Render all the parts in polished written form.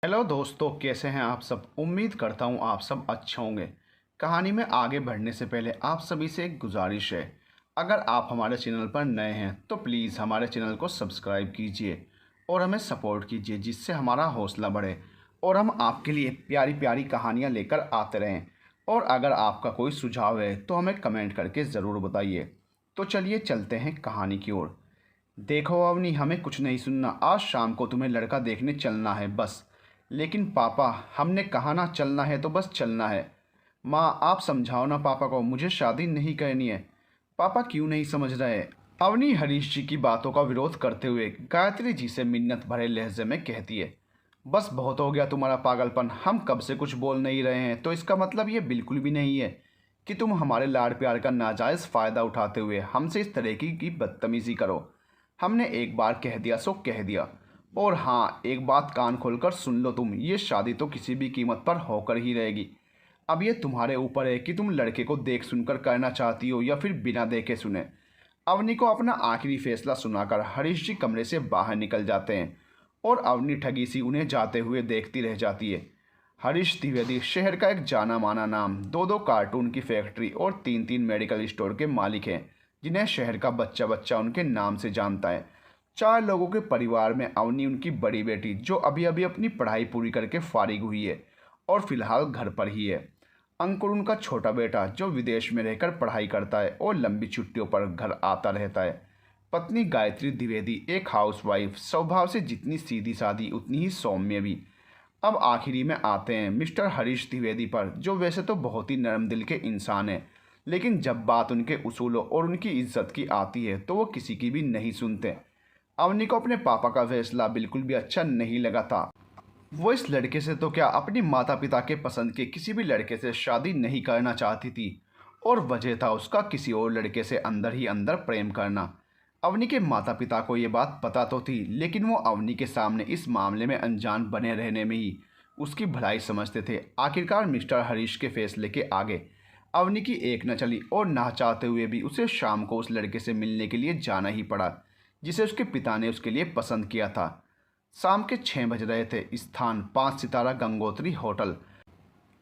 Hello दोस्तों, कैसे हैं आप सब। उम्मीद करता हूं आप सब अच्छे होंगे। कहानी में आगे बढ़ने से पहले आप सभी से एक गुजारिश है। अगर आप हमारे चैनल पर नए हैं तो प्लीज़ हमारे चैनल को सब्सक्राइब कीजिए और हमें सपोर्ट कीजिए, जिससे हमारा हौसला बढ़े और हम आपके लिए प्यारी प्यारी कहानियां लेकर आते रहें। और अगर आपका कोई सुझाव है तो हमें कमेंट करके ज़रूर बताइए। तो चलिए चलते हैं कहानी की ओर। देखो अवनी, हमें कुछ नहीं सुनना। आज शाम को तुम्हें लड़का देखने चलना है बस। लेकिन पापा, हमने कहा ना चलना है तो बस चलना है। माँ, आप समझाओ ना पापा को, मुझे शादी नहीं करनी है। पापा क्यों नहीं समझ रहे। अवनी हरीश जी की बातों का विरोध करते हुए गायत्री जी से मिन्नत भरे लहजे में कहती है, बस बहुत हो गया तुम्हारा पागलपन। हम कब से कुछ बोल नहीं रहे हैं, तो इसका मतलब ये बिल्कुल भी नहीं है कि तुम हमारे लाड प्यार का नाजायज़ फ़ायदा उठाते हुए हमसे इस तरह की बदतमीज़ी करो। हमने एक बार कह दिया सो कह दिया। और हाँ, एक बात कान खोलकर सुन लो तुम, ये शादी तो किसी भी कीमत पर होकर ही रहेगी। अब ये तुम्हारे ऊपर है कि तुम लड़के को देख सुनकर करना चाहती हो या फिर बिना देखे सुने। अवनी को अपना आखिरी फैसला सुनाकर हरीश जी कमरे से बाहर निकल जाते हैं और अवनी ठगी सी उन्हें जाते हुए देखती रह जाती है। हरीश द्विवेदी शहर का एक जाना माना नाम, दो दो कार्टून की फैक्ट्री और तीन तीन मेडिकल स्टोर के मालिक हैं, जिन्हें शहर का बच्चा बच्चा उनके नाम से जानता है। चार लोगों के परिवार में अवनी उनकी बड़ी बेटी, जो अभी अभी अपनी पढ़ाई पूरी करके फारिग हुई है और फिलहाल घर पर ही है। अंकुर उनका छोटा बेटा, जो विदेश में रहकर पढ़ाई करता है और लंबी छुट्टियों पर घर आता रहता है। पत्नी गायत्री द्विवेदी एक हाउसवाइफ, स्वभाव से जितनी सीधी सादी उतनी ही सौम्य भी। अब आखिरी में आते हैं मिस्टर हरीश द्विवेदी पर, जो वैसे तो बहुत ही नरम दिल के इंसान हैं, लेकिन जब बात उनके उसूलों और उनकी इज्जत की आती है तो वो किसी की भी नहीं सुनते। अवनी को अपने पापा का फैसला बिल्कुल भी अच्छा नहीं लगा था। वो इस लड़के से तो क्या, अपनी माता पिता के पसंद के किसी भी लड़के से शादी नहीं करना चाहती थी, और वजह था उसका किसी और लड़के से अंदर ही अंदर प्रेम करना। अवनी के माता पिता को ये बात पता तो थी, लेकिन वो अवनी के सामने इस मामले में अनजान बने रहने में ही उसकी भलाई समझते थे। आखिरकार मिस्टर हरीश के फैसले के आगे अवनी की एक न चली और ना चाहते हुए भी उसे शाम को उस लड़के से मिलने के लिए जाना ही पड़ा, जिसे उसके पिता ने उसके लिए पसंद किया था। शाम के 6 बज रहे थे। स्थान 5 सितारा गंगोत्री होटल।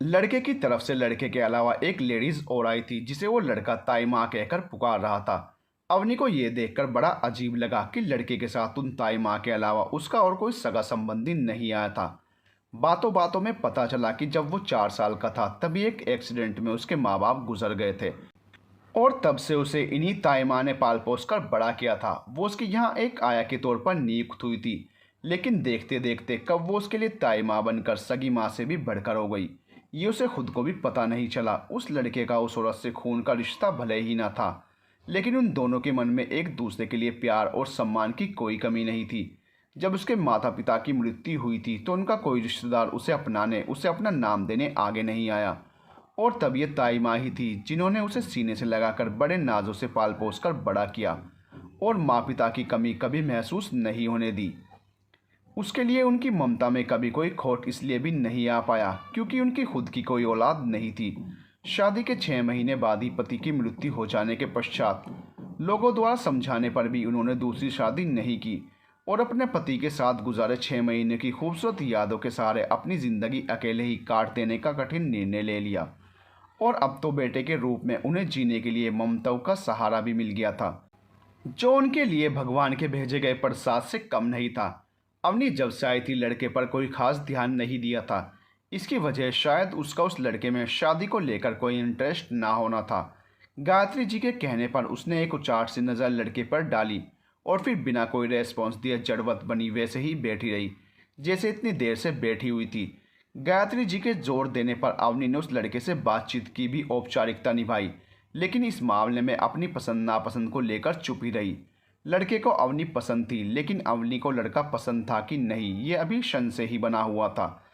लड़के की तरफ से लड़के के अलावा एक लेडीज और आई थी, जिसे वो लड़का ताई माँ कहकर पुकार रहा था। अवनी को ये देखकर बड़ा अजीब लगा कि लड़के के साथ उन ताई माँ के अलावा उसका और कोई सगा संबंधी नहीं आया था। बातों बातों में पता चला कि जब वो 4 साल का था तभी एक एक्सीडेंट में उसके माँ बाप गुजर गए थे, और तब से उसे इन्हीं ताई माँ ने पाल पोस कर बड़ा किया था। वो उसके यहाँ एक आया के तौर पर नियुक्त हुई थी, लेकिन देखते देखते कब वो उसके लिए ताई माँ बनकर सगी माँ से भी बढ़कर हो गई, ये उसे खुद को भी पता नहीं चला। उस लड़के का उस औरत से खून का रिश्ता भले ही ना था, लेकिन उन दोनों के मन में एक दूसरे के लिए प्यार और सम्मान की कोई कमी नहीं थी। जब उसके माता पिता की मृत्यु हुई थी तो उनका कोई रिश्तेदार उसे अपनाने, उसे अपना नाम देने आगे नहीं आया, और तब ये ताई माँ ही थी जिन्होंने उसे सीने से लगाकर बड़े नाजों से पाल पोस कर बड़ा किया और माँ पिता की कमी कभी महसूस नहीं होने दी। उसके लिए उनकी ममता में कभी कोई खोट इसलिए भी नहीं आ पाया क्योंकि उनकी खुद की कोई औलाद नहीं थी। शादी के 6 महीने बाद ही पति की मृत्यु हो जाने के पश्चात लोगों द्वारा समझाने पर भी उन्होंने दूसरी शादी नहीं की और अपने पति के साथ गुजारे 6 महीने की खूबसूरत यादों के सहारे अपनी ज़िंदगी अकेले ही काट देने का कठिन निर्णय ले लिया। और अब तो बेटे के रूप में उन्हें जीने के लिए ममताओं का सहारा भी मिल गया था, जो उनके लिए भगवान के भेजे गए प्रसाद से कम नहीं था। अवनी जब से आई थी लड़के पर कोई खास ध्यान नहीं दिया था। इसकी वजह शायद उसका उस लड़के में शादी को लेकर कोई इंटरेस्ट ना होना था। गायत्री जी के कहने पर उसने एक उचाट सी नज़र लड़के पर डाली और फिर बिना कोई रेस्पॉन्स दिए जड़वत बनी वैसे ही बैठी रही जैसे इतनी देर से बैठी हुई थी। गायत्री जी के जोर देने पर अवनी ने उस लड़के से बातचीत की भी औपचारिकता निभाई, लेकिन इस मामले में अपनी पसंद नापसंद को लेकर चुप ही रही। लड़के को अवनी पसंद थी, लेकिन अवनी को लड़का पसंद था कि नहीं, ये अभी क्षण से ही बना हुआ था।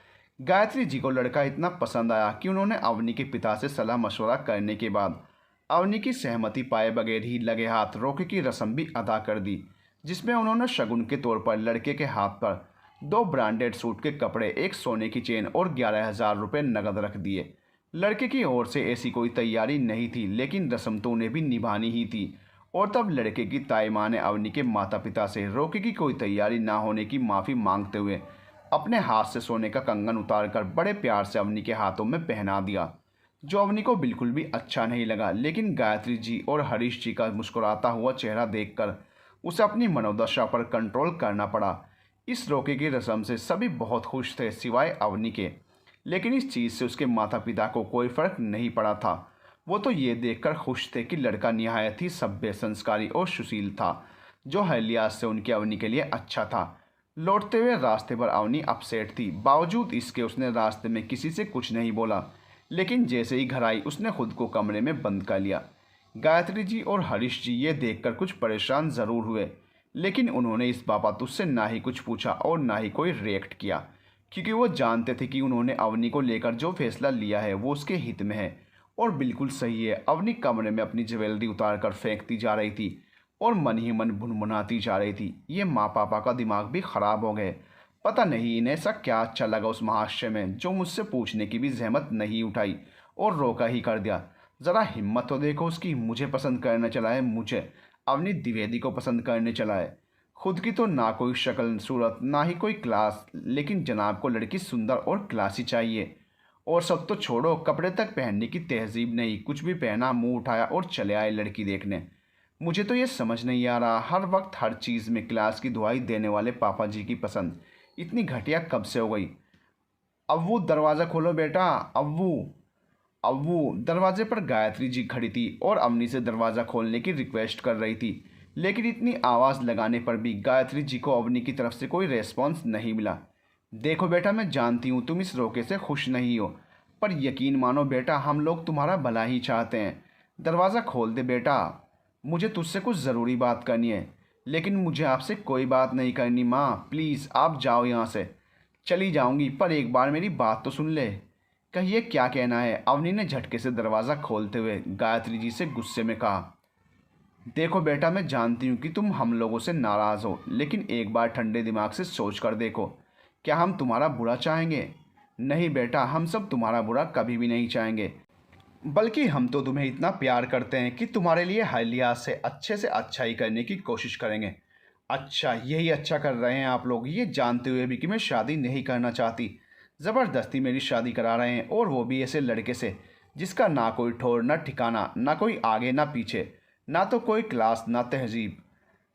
गायत्री जी को लड़का इतना पसंद आया कि उन्होंने अवनी के पिता से सलाह मशवरा करने के बाद अवनी की सहमति पाए बगैर ही लगे हाथ रोके की रस्म भी अदा कर दी, जिसमें उन्होंने शगुन के तौर पर लड़के के हाथ पर 2 ब्रांडेड सूट के कपड़े, एक सोने की चेन और 11,000 रुपये नकद रख दिए। लड़के की ओर से ऐसी कोई तैयारी नहीं थी, लेकिन रस्म तो उन्हें भी निभानी ही थी। और तब लड़के की ताई माँ ने अवनी के माता पिता से रोके की कोई तैयारी ना होने की माफ़ी मांगते हुए अपने हाथ से सोने का कंगन उतारकर बड़े प्यार से अवनी के हाथों में पहना दिया, जो अवनी को बिल्कुल भी अच्छा नहीं लगा। लेकिन गायत्री जी और हरीश जी का मुस्कुराता हुआ चेहरा देखकर उसे अपनी मनोदशा पर कंट्रोल करना पड़ा। इस रोके की रस्म से सभी बहुत खुश थे सिवाय अवनी के, लेकिन इस चीज़ से उसके माता पिता को कोई फर्क नहीं पड़ा था। वो तो ये देखकर खुश थे कि लड़का निहायत ही सभ्य, संस्कारी और सुशील था, जो हर लिहाज से उनकी अवनी के लिए अच्छा था। लौटते हुए रास्ते पर अवनी अपसेट थी। बावजूद इसके उसने रास्ते में किसी से कुछ नहीं बोला, लेकिन जैसे ही घर आई उसने खुद को कमरे में बंद कर लिया। गायत्री जी और हरीश जी ये देखकर कुछ परेशान ज़रूर हुए, लेकिन उन्होंने इस बाबत उससे ना ही कुछ पूछा और ना ही कोई रिएक्ट किया, क्योंकि वो जानते थे कि उन्होंने अवनी को लेकर जो फैसला लिया है वो उसके हित में है और बिल्कुल सही है। अवनी कमरे में अपनी ज्वेलरी उतार कर फेंकती जा रही थी और मन ही मन भुनभुनाती जा रही थी। ये माँ पापा का दिमाग भी ख़राब हो गए। पता नहीं इन्हें ऐसा क्या अच्छा लगा उस महाशय में, जो मुझसे पूछने की भी जहमत नहीं उठाई और रोका ही कर दिया। ज़रा हिम्मत तो देखो उसकी, मुझे पसंद करने चला है, मुझे, अवनी द्विवेदी को पसंद करने चला है। खुद की तो ना कोई शक्ल सूरत ना ही कोई क्लास, लेकिन जनाब को लड़की सुंदर और क्लासी चाहिए। और सब तो छोड़ो, कपड़े तक पहनने की तहजीब नहीं, कुछ भी पहना, मुंह उठाया और चले आए लड़की देखने। मुझे तो ये समझ नहीं आ रहा, हर वक्त हर चीज़ में क्लास की दुहाई देने वाले पापा जी की पसंद इतनी घटिया कब से हो गई। अव्वू दरवाज़ा खोलो बेटा, अव्वू। अव्वू। दरवाजे पर गायत्री जी खड़ी थी और अवनी से दरवाज़ा खोलने की रिक्वेस्ट कर रही थी, लेकिन इतनी आवाज़ लगाने पर भी गायत्री जी को अवनी की तरफ से कोई रेस्पॉन्स नहीं मिला। देखो बेटा, मैं जानती हूँ तुम इस रोके से खुश नहीं हो, पर यकीन मानो बेटा, हम लोग तुम्हारा भला ही चाहते हैं। दरवाज़ा खोल दे बेटा, मुझे तुझसे कुछ ज़रूरी बात करनी है। लेकिन मुझे आपसे कोई बात नहीं करनी माँ, प्लीज़ आप जाओ यहाँ से। चली जाऊँगी, पर एक बार मेरी बात तो सुन ले। कहिए क्या कहना है, अवनी ने झटके से दरवाज़ा खोलते हुए गायत्री जी से गुस्से में कहा। देखो बेटा, मैं जानती हूँ कि तुम हम लोगों से नाराज़ हो, लेकिन एक बार ठंडे दिमाग से सोच कर देखो, क्या हम तुम्हारा बुरा चाहेंगे? नहीं बेटा, हम सब तुम्हारा बुरा कभी भी नहीं चाहेंगे, बल्कि हम तो तुम्हें इतना प्यार करते हैं कि तुम्हारे लिए हर लिहाज से अच्छा ही करने की कोशिश करेंगे। अच्छा, यही अच्छा कर रहे हैं आप लोग, ये जानते हुए भी कि मैं शादी नहीं करना चाहती। ज़बरदस्ती मेरी शादी करा रहे हैं, और वो भी ऐसे लड़के से जिसका ना कोई ठोर ना ठिकाना, ना कोई आगे ना पीछे, ना तो कोई क्लास ना तहजीब।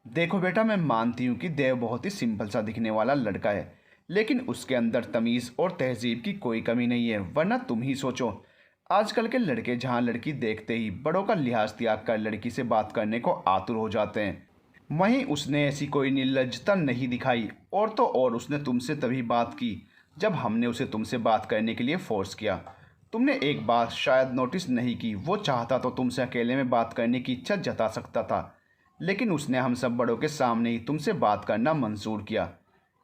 देखो बेटा, मैं मानती हूँ कि देव बहुत ही सिंपल सा दिखने वाला लड़का है, लेकिन उसके अंदर तमीज़ और तहजीब की कोई कमी नहीं है। वरना तुम ही सोचो, आजकल के लड़के जहाँ लड़की देखते ही बड़ों का लिहाज त्याग कर लड़की से बात करने को आतुर हो जाते हैं, वहीं उसने ऐसी कोई निर्लज्जता नहीं दिखाई। और तो और उसने तुमसे तभी बात की जब हमने उसे तुमसे बात करने के लिए फोर्स किया। तुमने एक बात शायद नोटिस नहीं की, वो चाहता तो तुमसे अकेले में बात करने की इच्छा जता सकता था, लेकिन उसने हम सब बड़ों के सामने ही तुमसे बात करना मंजूर किया।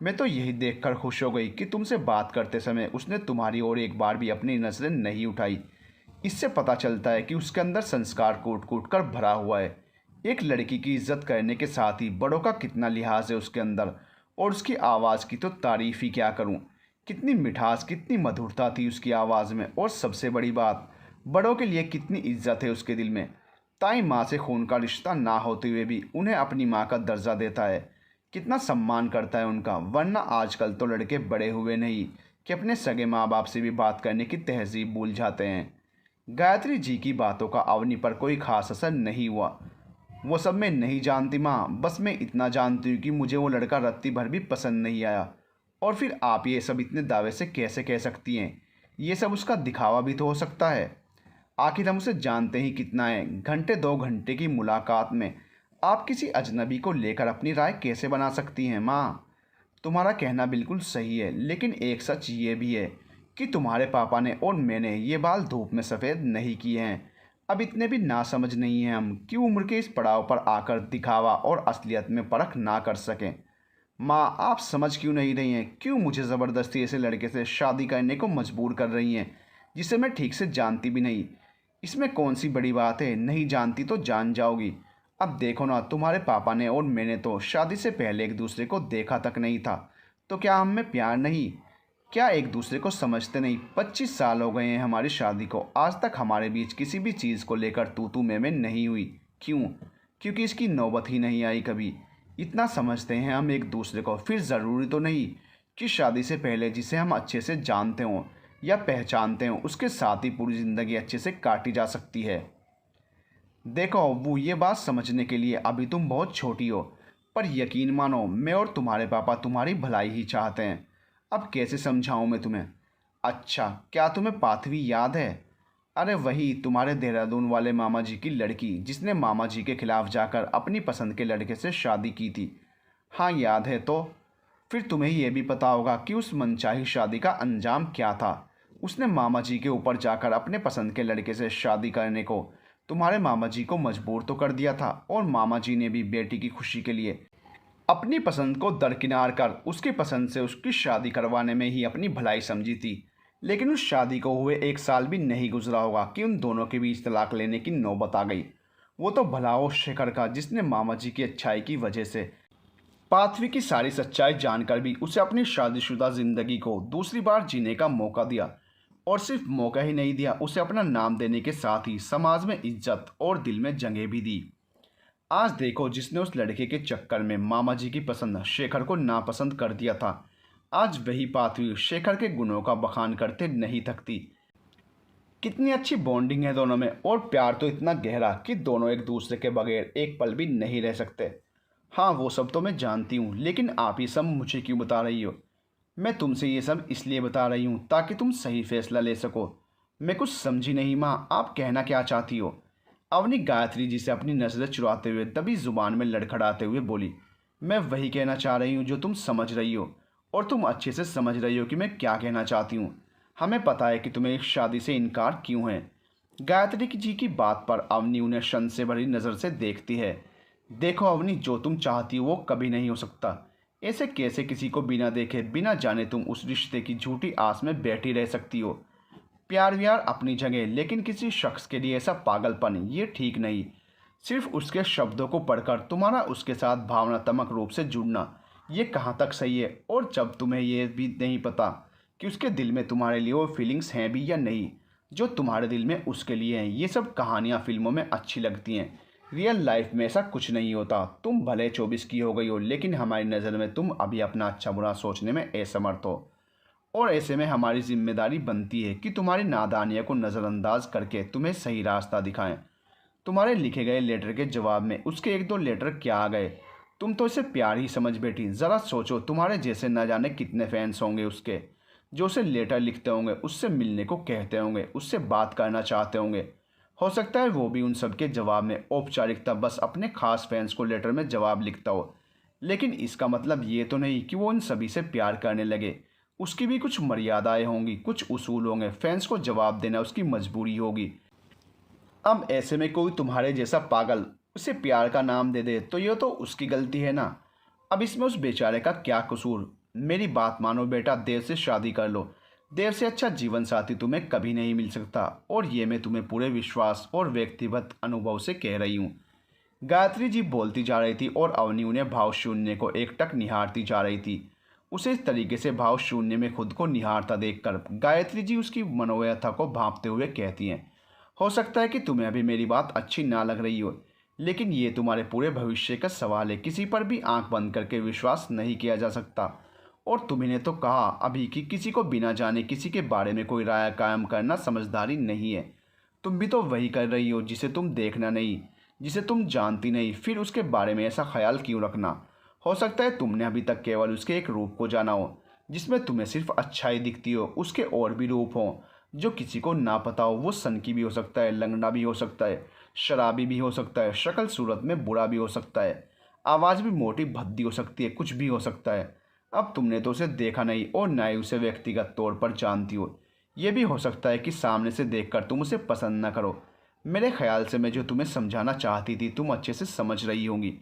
मैं तो यही देखकर खुश हो गई कि तुमसे बात करते समय उसने तुम्हारी ओर एक बार भी अपनी नज़रें नहीं उठाई। इससे पता चलता है कि उसके अंदर संस्कार कूट कूट कर भरा हुआ है। एक लड़की की इज्जत करने के साथ ही बड़ों का कितना लिहाज है उसके अंदर। और उसकी आवाज़ की तो तारीफ़ ही क्या करूं, कितनी मिठास, कितनी मधुरता थी उसकी आवाज़ में। और सबसे बड़ी बात, बड़ों के लिए कितनी इज्जत है उसके दिल में। ताई माँ से खून का रिश्ता ना होते हुए भी उन्हें अपनी माँ का दर्जा देता है, कितना सम्मान करता है उनका। वरना आजकल तो लड़के बड़े हुए नहीं कि अपने सगे माँ बाप से भी बात करने की तहजीब भूल जाते हैं। गायत्री जी की बातों का अवनी पर कोई खास असर नहीं हुआ। वो सब मैं नहीं जानती माँ, बस मैं इतना जानती हूँ कि मुझे वो लड़का रत्ती भर भी पसंद नहीं आया। और फिर आप ये सब इतने दावे से कैसे कह सकती हैं? ये सब उसका दिखावा भी तो हो सकता है। आखिर हम उसे जानते ही कितना है। घंटे 2 घंटे की मुलाकात में आप किसी अजनबी को लेकर अपनी राय कैसे बना सकती हैं माँ? तुम्हारा कहना बिल्कुल सही है, लेकिन एक सच ये भी है कि तुम्हारे पापा ने और मैंने ये बाल धूप में सफ़ेद नहीं किए हैं। अब इतने भी नासमझ नहीं हैं हम कि उम्र के इस पड़ाव पर आकर दिखावा और असलियत में परख ना कर सकें। माँ, आप समझ क्यों नहीं रही हैं? क्यों मुझे ज़बरदस्ती ऐसे लड़के से शादी करने को मजबूर कर रही हैं, जिसे मैं ठीक से जानती भी नहीं? इसमें कौन सी बड़ी बात है? नहीं जानती तो जान जाओगी। अब देखो ना, तुम्हारे पापा ने और मैंने तो शादी से पहले एक दूसरे को देखा तक नहीं था, तो क्या हम में प्यार नहीं? क्या एक दूसरे को समझते नहीं? 25 साल हो गए हैं हमारी शादी को, आज तक हमारे बीच किसी भी चीज़ को लेकर तू मैं नहीं हुई। क्यों? क्योंकि इसकी नौबत ही नहीं आई कभी। इतना समझते हैं हम एक दूसरे को, फिर ज़रूरी तो नहीं कि शादी से पहले जिसे हम अच्छे से जानते हों या पहचानते हों उसके साथ ही पूरी ज़िंदगी अच्छे से काटी जा सकती है। देखो वो ये बात समझने के लिए अभी तुम बहुत छोटी हो, पर यकीन मानो मैं और तुम्हारे पापा तुम्हारी भलाई ही चाहते हैं। अब कैसे समझाऊं मैं तुम्हें। अच्छा, क्या तुम्हें पाथवी याद है? अरे वही तुम्हारे देहरादून वाले मामा जी की लड़की जिसने मामा जी के खिलाफ जाकर अपनी पसंद के लड़के से शादी की थी। हाँ याद है तो। फिर तुम्हें यह भी पता होगा कि उस मनचाही शादी का अंजाम क्या था। उसने मामा जी के ऊपर जाकर अपने पसंद के लड़के से शादी करने को तुम्हारे मामा जी को मजबूर तो कर दिया था, और मामा जी ने भी बेटी की खुशी के लिए अपनी पसंद को दरकिनार कर उसकी पसंद से उसकी शादी करवाने में ही अपनी भलाई समझी थी। लेकिन उस शादी को हुए 1 साल भी नहीं गुजरा होगा कि उन दोनों के बीच तलाक लेने की नौबत आ गई। वो तो भला हो शेखर का, जिसने मामा जी की अच्छाई की वजह से पाथवी की सारी सच्चाई जानकर भी उसे अपनी शादीशुदा जिंदगी को दूसरी बार जीने का मौका दिया। और सिर्फ मौका ही नहीं दिया, उसे अपना नाम देने के साथ ही समाज में इज्जत और दिल में जगह भी दी। आज देखो, जिसने उस लड़के के चक्कर में मामा जी की पसंद शेखर को नापसंद कर दिया था, आज वही पाथवी शेखर के गुणों का बखान करते नहीं थकती। कितनी अच्छी बॉन्डिंग है दोनों में, और प्यार तो इतना गहरा कि दोनों एक दूसरे के बगैर एक पल भी नहीं रह सकते। हाँ वो सब तो मैं जानती हूँ, लेकिन आप ये सब मुझे क्यों बता रही हो? मैं तुमसे ये सब इसलिए बता रही हूँ ताकि तुम सही फैसला ले सको। मैं कुछ समझी नहीं माँ, आप कहना क्या चाहती हो? अवनी गायत्री जी से अपनी नजरें चुराते हुए तभी जुबान में लड़खड़ाते हुए बोली। मैं वही कहना चाह रही हूँ जो तुम समझ रही हो, और तुम अच्छे से समझ रही हो कि मैं क्या कहना चाहती हूँ। हमें पता है कि तुम्हें इस शादी से इनकार क्यों है। गायत्री जी की बात पर अवनी उन्हें शन से भरी नज़र से देखती है। देखो अवनी, जो तुम चाहती हो वो कभी नहीं हो सकता। ऐसे कैसे किसी को बिना देखे बिना जाने तुम उस रिश्ते की झूठी आस में बैठी रह सकती हो? प्यार व्यार अपनी जगह, लेकिन किसी शख्स के लिए ऐसा पागलपन ये ठीक नहीं। सिर्फ उसके शब्दों को पढ़कर तुम्हारा उसके साथ भावनात्मक रूप से जुड़ना ये कहाँ तक सही है? और जब तुम्हें ये भी नहीं पता कि उसके दिल में तुम्हारे लिए वो फीलिंग्स हैं भी या नहीं जो तुम्हारे दिल में उसके लिए हैं। ये सब कहानियाँ फिल्मों में अच्छी लगती हैं, रियल लाइफ में ऐसा कुछ नहीं होता। तुम भले 24 की हो गई हो, लेकिन हमारी नज़र में तुम अभी अपना अच्छा बुरा सोचने में असमर्थ हो। और ऐसे में हमारी जिम्मेदारी बनती है कि तुम्हारी नादानियों को नज़रअंदाज करके तुम्हें सही रास्ता दिखाएं। तुम्हारे लिखे गए लेटर के जवाब में उसके 1-2 लेटर क्या आ गए? तुम तो इसे प्यार ही समझ बैठी। ज़रा सोचो, तुम्हारे जैसे न जाने कितने फैंस होंगे उसके, जो उसे लेटर लिखते होंगे, उससे मिलने को कहते होंगे, उससे बात करना चाहते होंगे। हो सकता है वो भी उन सब के जवाब में औपचारिकता बस अपने खास फैंस को लेटर में जवाब लिखता हो। लेकिन इसका मतलब ये तो नहीं कि वो इन सभी से प्यार करने लगे। उसकी भी कुछ मर्यादाएं होंगी, कुछ उसूल होंगे। फैंस को जवाब देना उसकी मजबूरी होगी। अब ऐसे में कोई तुम्हारे जैसा पागल उसे प्यार का नाम दे दे तो ये तो उसकी गलती है ना। अब इसमें उस बेचारे का क्या कसूर? मेरी बात मानो बेटा, देर से शादी कर लो। देर से अच्छा जीवन साथी तुम्हें कभी नहीं मिल सकता, और ये मैं तुम्हें पूरे विश्वास और व्यक्तिगत अनुभव से कह रही हूँ। गायत्री जी बोलती जा रही थी और अवनी उन्हें भाव शून्य को एकटक निहारती जा रही थी। उसे इस तरीके से भाव शून्य में खुद को निहारता देखकर गायत्री जी उसकी मनोव्यथा को भांपते हुए कहती हैं, हो सकता है कि तुम्हें अभी मेरी बात अच्छी ना लग रही हो, लेकिन ये तुम्हारे पूरे भविष्य का सवाल है। किसी पर भी आंख बंद करके विश्वास नहीं किया जा सकता। और तुम्ही ने तो कहा अभी कि किसी को बिना जाने किसी के बारे में कोई राय कायम करना समझदारी नहीं है। तुम भी तो वही कर रही हो, जिसे तुम देखना नहीं, जिसे तुम जानती नहीं, फिर उसके बारे में ऐसा ख्याल क्यों रखना? हो सकता है तुमने अभी तक केवल उसके एक रूप को जाना हो, जिसमें तुम्हें सिर्फ अच्छाई दिखती हो। उसके और भी रूप हों जो किसी को ना पता हो। वो सनकी भी हो सकता है, लंगड़ा भी हो सकता है, शराबी भी हो सकता है, शक्ल सूरत में बुरा भी हो सकता है, आवाज़ भी मोटी भद्दी हो सकती है, कुछ भी हो सकता है। अब तुमने तो उसे देखा नहीं और ना ही उसे व्यक्तिगत तौर पर जानती हो। ये भी हो सकता है कि सामने से देखकर तुम उसे पसंद न करो। मेरे ख्याल से मैं जो तुम्हें समझाना चाहती थी तुम अच्छे से समझ रही होंगी।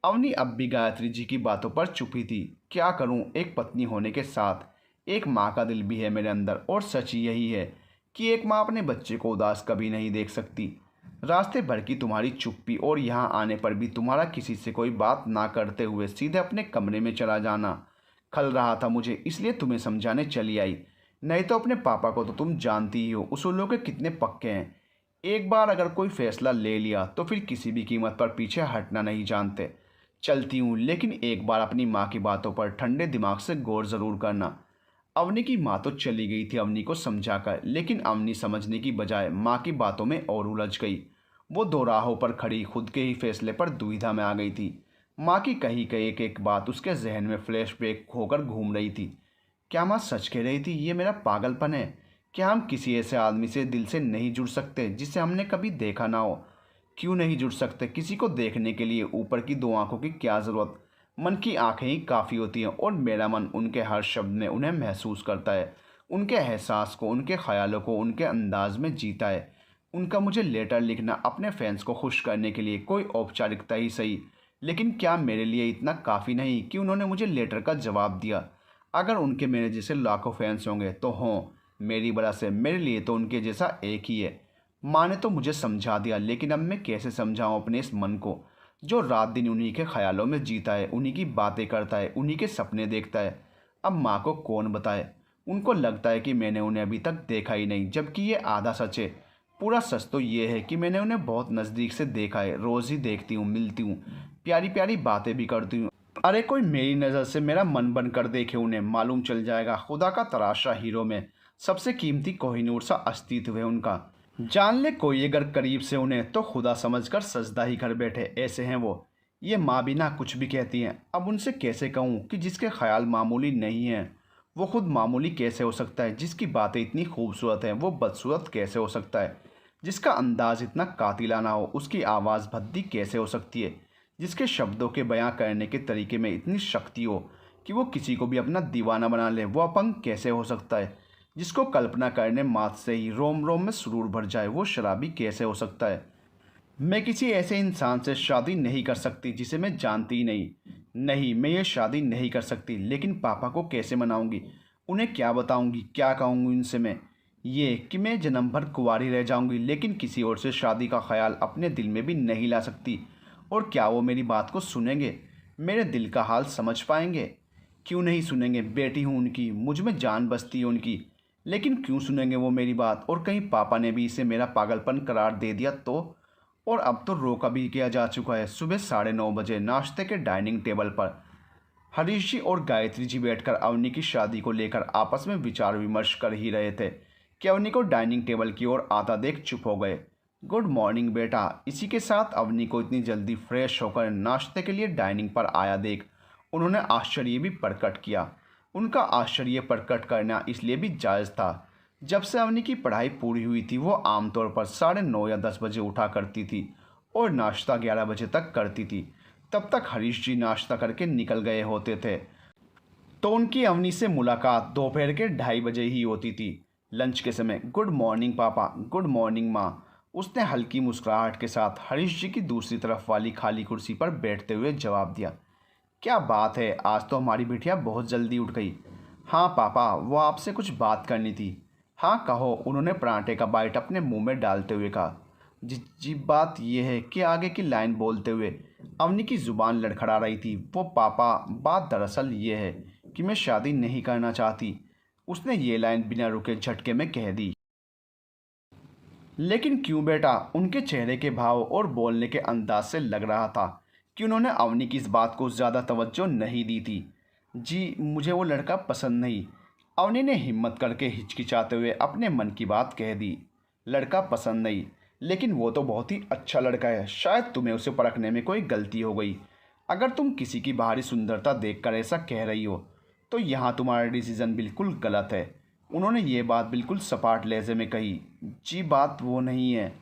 अवनी अब भी गायत्री जी की बातों पर चुप ही थी। क्या करूं, एक पत्नी होने के साथ एक माँ का दिल भी है मेरे अंदर, और सच यही है कि एक माँ अपने बच्चे को उदास कभी नहीं देख सकती। रास्ते भर की तुम्हारी चुप्पी और यहाँ आने पर भी तुम्हारा किसी से कोई बात ना करते हुए सीधे अपने कमरे में चला जाना खल रहा था मुझे, इसलिए तुम्हें समझाने चली आई। नहीं तो अपने पापा को तो तुम जानती ही हो, उसूलों के कितने पक्के हैं। एक बार अगर कोई फैसला ले लिया तो फिर किसी भी कीमत पर पीछे हटना नहीं जानते। चलती हूँ, लेकिन एक बार अपनी माँ की बातों पर ठंडे दिमाग से गौर ज़रूर करना। अवनी की माँ तो चली गई थी अवनी को समझाकर, लेकिन अवनी समझने की बजाय माँ की बातों में और उलझ गई। वो दो राहों पर खड़ी खुद के ही फैसले पर दुविधा में आ गई थी। माँ की कही कही एक एक बात उसके जहन में फ्लैशबैक होकर घूम रही थी। क्या माँ सच कह रही थी? ये मेरा पागलपन है? क्या हम किसी ऐसे आदमी से दिल से नहीं जुड़ सकते जिसे हमने कभी देखा ना हो? क्यों नहीं जुड़ सकते? किसी को देखने के लिए ऊपर की दो आंखों की क्या ज़रूरत? मन की आंखें ही काफ़ी होती हैं, और मेरा मन उनके हर शब्द में उन्हें महसूस करता है, उनके एहसास को, उनके ख्यालों को, उनके अंदाज में जीता है। उनका मुझे लेटर लिखना अपने फैंस को खुश करने के लिए कोई औपचारिकता ही सही, लेकिन क्या मेरे लिए इतना काफ़ी नहीं कि उन्होंने मुझे लेटर का जवाब दिया? अगर उनके मेरे जैसे लाखों फैंस होंगे तो हों, मेरी वजह से, मेरे लिए तो उनके जैसा एक ही है। माँ ने तो मुझे समझा दिया, लेकिन अब मैं कैसे समझाऊं अपने इस मन को जो रात दिन उन्हीं के ख्यालों में जीता है, उन्हीं की बातें करता है, उन्हीं के सपने देखता है। अब माँ को कौन बताए? उनको लगता है कि मैंने उन्हें अभी तक देखा ही नहीं, जबकि ये आधा सच है। पूरा सच तो ये है कि मैंने उन्हें बहुत नज़दीक से देखा है, रोज़ ही देखती हूँ, मिलती हूँ, प्यारी प्यारी बातें भी करती हूँ। अरे कोई मेरी नज़र से मेरा मन बनकर देखे, उन्हें मालूम चल जाएगा खुदा का तराशा हीरो में सबसे कीमती कोहिनूर सा अस्तित्व है उनका। जान ले कोई अगर करीब से उन्हें, तो खुदा समझकर सजदा ही कर बैठे, ऐसे हैं वो। ये माँ भी ना कुछ भी कहती हैं। अब उनसे कैसे कहूँ कि जिसके ख्याल मामूली नहीं हैं वो खुद मामूली कैसे हो सकता है? जिसकी बातें इतनी खूबसूरत हैं वो बदसूरत कैसे हो सकता है? जिसका अंदाज इतना कातिलाना हो उसकी आवाज़ भद्दी कैसे हो सकती है? जिसके शब्दों के बयां करने के तरीके में इतनी शक्ति हो कि वो किसी को भी अपना दीवाना बना ले, वो अपंग कैसे हो सकता है? जिसको कल्पना करने मात्र से ही रोम रोम में सुरूर भर जाए, वो शराबी कैसे हो सकता है? मैं किसी ऐसे इंसान से शादी नहीं कर सकती जिसे मैं जानती ही नहीं। नहीं, मैं ये शादी नहीं कर सकती। लेकिन पापा को कैसे मनाऊंगी? उन्हें क्या बताऊंगी, क्या कहूँगी उनसे मैं? ये कि मैं जन्म भर कुंवारी रह जाऊंगी, लेकिन किसी और से शादी का ख्याल अपने दिल में भी नहीं ला सकती। और क्या वो मेरी बात को सुनेंगे? मेरे दिल का हाल समझ पाएंगे? क्यों नहीं सुनेंगे? बेटी हूँ उनकी, मुझ में जान बसती है उनकी। लेकिन क्यों सुनेंगे वो मेरी बात? और कहीं पापा ने भी इसे मेरा पागलपन करार दे दिया तो? और अब तो रोका भी किया जा चुका है। सुबह 9:30 बजे नाश्ते के डाइनिंग टेबल पर हरीश जी और गायत्री जी बैठकर अवनी की शादी को लेकर आपस में विचार विमर्श कर ही रहे थे कि अवनी को डाइनिंग टेबल की ओर आता देख चुप हो गए। गुड मॉर्निंग बेटा। इसी के साथ अवनी को इतनी जल्दी फ्रेश होकर नाश्ते के लिए डाइनिंग पर आया देख उन्होंने आश्चर्य भी प्रकट किया। उनका आश्चर्य प्रकट करना इसलिए भी जायज़ था, जब से अवनी की पढ़ाई पूरी हुई थी वो आमतौर पर 9:30 या 10 बजे उठा करती थी और नाश्ता 11 बजे तक करती थी। तब तक हरीश जी नाश्ता करके निकल गए होते थे, तो उनकी अवनी से मुलाकात दोपहर के 2:30 बजे ही होती थी, लंच के समय। गुड मॉर्निंग पापा। गुड मॉर्निंग माँ। उसने हल्की मुस्कुराहट के साथ हरीश जी की दूसरी तरफ वाली खाली कुर्सी पर बैठते हुए जवाब दिया। क्या बात है, आज तो हमारी बिटिया बहुत जल्दी उठ गई। हाँ पापा, वो आपसे कुछ बात करनी थी। हाँ कहो, उन्होंने पराठे का बाइट अपने मुंह में डालते हुए कहा। जी जी, बात यह है कि आगे की लाइन बोलते हुए अवनी की ज़ुबान लड़खड़ा रही थी। वो पापा, बात दरअसल ये है कि मैं शादी नहीं करना चाहती। उसने ये लाइन बिना रुके झटके में कह दी। लेकिन क्यों बेटा? उनके चेहरे के भाव और बोलने के अंदाज से लग रहा था कि उन्होंने अवनी की इस बात को ज़्यादा तवज्जो नहीं दी थी। जी, मुझे वो लड़का पसंद नहीं। अवनी ने हिम्मत करके हिचकिचाते हुए अपने मन की बात कह दी। लड़का पसंद नहीं? लेकिन वो तो बहुत ही अच्छा लड़का है। शायद तुम्हें उसे परखने में कोई गलती हो गई। अगर तुम किसी की बाहरी सुंदरता देखकर ऐसा कह रही हो तो यहाँ तुम्हारा डिसीज़न बिल्कुल गलत है। उन्होंने ये बात बिल्कुल सपाट लहजे में कही। जी, बात वो नहीं है।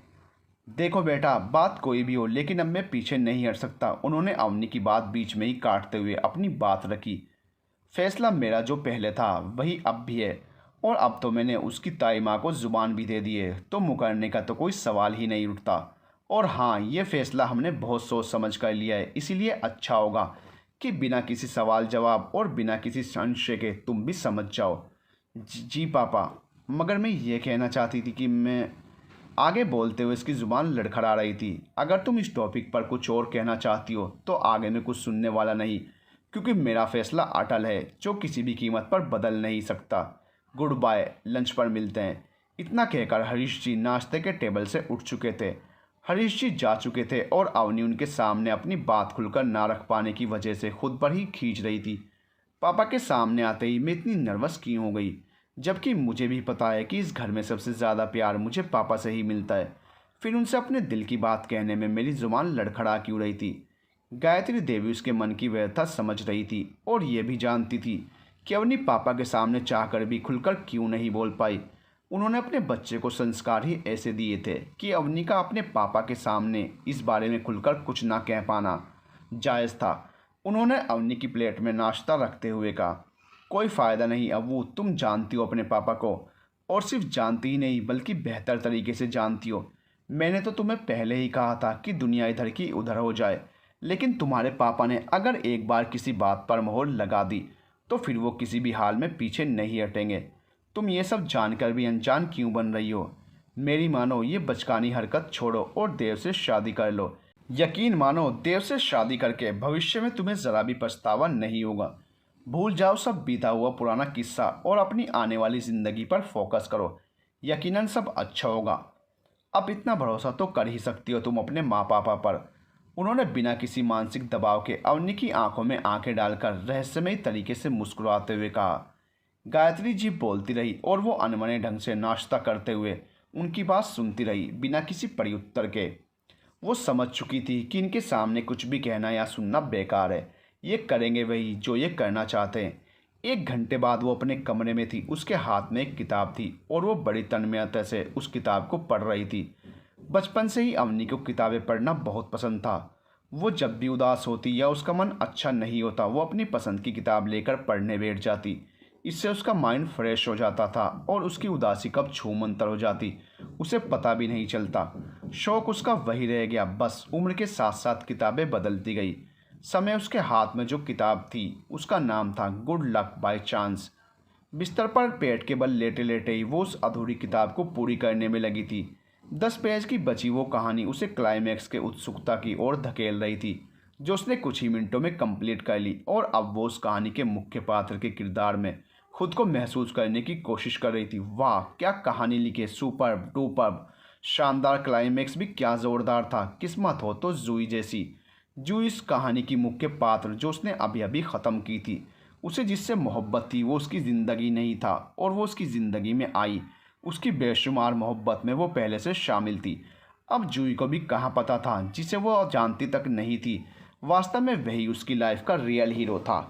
देखो बेटा, बात कोई भी हो, लेकिन अब मैं पीछे नहीं हट सकता। उन्होंने अवनी की बात बीच में ही काटते हुए अपनी बात रखी। फैसला मेरा जो पहले था वही अब भी है, और अब तो मैंने उसकी ताई माँ को ज़ुबान भी दे दी है, तो मुकरने का तो कोई सवाल ही नहीं उठता। और हाँ, ये फैसला हमने बहुत सोच समझ कर लिया है, इसीलिए अच्छा होगा कि बिना किसी सवाल जवाब और बिना किसी संशय के तुम भी समझ जाओ। जी पापा, मगर मैं ये कहना चाहती थी कि मैं, आगे बोलते हुए इसकी ज़ुबान लड़खड़ा रही थी। अगर तुम इस टॉपिक पर कुछ और कहना चाहती हो तो आगे में कुछ सुनने वाला नहीं, क्योंकि मेरा फैसला अटल है जो किसी भी कीमत पर बदल नहीं सकता। गुड बाय, लंच पर मिलते हैं। इतना कहकर हरीश जी नाश्ते के टेबल से उठ चुके थे। हरीश जी जा चुके थे और अवनी उनके सामने अपनी बात खुलकर ना रख पाने की वजह से खुद पर ही खींच रही थी। पापा के सामने आते ही मैं इतनी नर्वस क्यों हो गई, जबकि मुझे भी पता है कि इस घर में सबसे ज़्यादा प्यार मुझे पापा से ही मिलता है। फिर उनसे अपने दिल की बात कहने में मेरी जुबान लड़खड़ा क्यों रही थी। गायत्री देवी उसके मन की व्यथा समझ रही थी और ये भी जानती थी कि अवनी पापा के सामने चाहकर भी खुलकर क्यों नहीं बोल पाई। उन्होंने अपने बच्चे को संस्कार ही ऐसे दिए थे कि अवनी का अपने पापा के सामने इस बारे में खुलकर कुछ ना कह पाना जायज़ था। उन्होंने अवनी की प्लेट में नाश्ता रखते हुए कहा, कोई फ़ायदा नहीं अव्वू, तुम जानती हो अपने पापा को, और सिर्फ जानती ही नहीं बल्कि बेहतर तरीके से जानती हो। मैंने तो तुम्हें पहले ही कहा था कि दुनिया इधर की उधर हो जाए, लेकिन तुम्हारे पापा ने अगर एक बार किसी बात पर मोहर लगा दी तो फिर वो किसी भी हाल में पीछे नहीं हटेंगे। तुम ये सब जानकर भी अनजान क्यों बन रही हो? मेरी मानो ये बचकानी हरकत छोड़ो और देव से शादी कर लो। यकीन मानो देव से शादी करके भविष्य में तुम्हें ज़रा भी पछतावा नहीं होगा। भूल जाओ सब बीता हुआ पुराना किस्सा और अपनी आने वाली ज़िंदगी पर फोकस करो। यकीनन सब अच्छा होगा। अब इतना भरोसा तो कर ही सकती हो तुम अपने माँ पापा पर। उन्होंने बिना किसी मानसिक दबाव के अवनी की आंखों में आंखें डालकर रहस्यमयी तरीके से मुस्कुराते हुए कहा। गायत्री जी बोलती रही और वो अनमने ढंग से नाश्ता करते हुए उनकी बात सुनती रही बिना किसी प्रत्युत्तर के। वो समझ चुकी थी कि इनके सामने कुछ भी कहना या सुनना बेकार है। ये करेंगे वही जो ये करना चाहते हैं। 1 घंटे बाद वो अपने कमरे में थी। उसके हाथ में एक किताब थी और वो बड़ी तन्मयता से उस किताब को पढ़ रही थी। बचपन से ही अवनी को किताबें पढ़ना बहुत पसंद था। वो जब भी उदास होती या उसका मन अच्छा नहीं होता वो अपनी पसंद की किताब लेकर पढ़ने बैठ जाती। इससे उसका माइंड फ्रेश हो जाता था और उसकी उदासी कब छूमंतर हो जाती उसे पता भी नहीं चलता। शौक उसका वही रह गया, बस उम्र के साथ साथ किताबें बदलती गई। समय उसके हाथ में जो किताब थी उसका नाम था गुड लक बाय चांस। बिस्तर पर पेट के बल लेटे लेटे ही वो उस अधूरी किताब को पूरी करने में लगी थी। 10 पेज की बची वो कहानी उसे क्लाइमैक्स के उत्सुकता की ओर धकेल रही थी, जो उसने कुछ ही मिनटों में कंप्लीट कर ली। और अब वो उस कहानी के मुख्य पात्र के किरदार में खुद को महसूस करने की कोशिश कर रही थी। वाह क्या कहानी लिखे, सुपर्ब डुपर्ब, शानदार क्लाइमैक्स भी क्या ज़ोरदार था। किस्मत हो तो जूही जैसी। जूही इस कहानी की मुख्य पात्र जो उसने अभी अभी ख़त्म की थी। उसे जिससे मोहब्बत थी वो उसकी ज़िंदगी नहीं था और वो उसकी ज़िंदगी में आई। उसकी बेशुमार मोहब्बत में वो पहले से शामिल थी। अब जूही को भी कहाँ पता था, जिसे वो जानती तक नहीं थी, वास्तव में वही उसकी लाइफ का रियल हीरो था।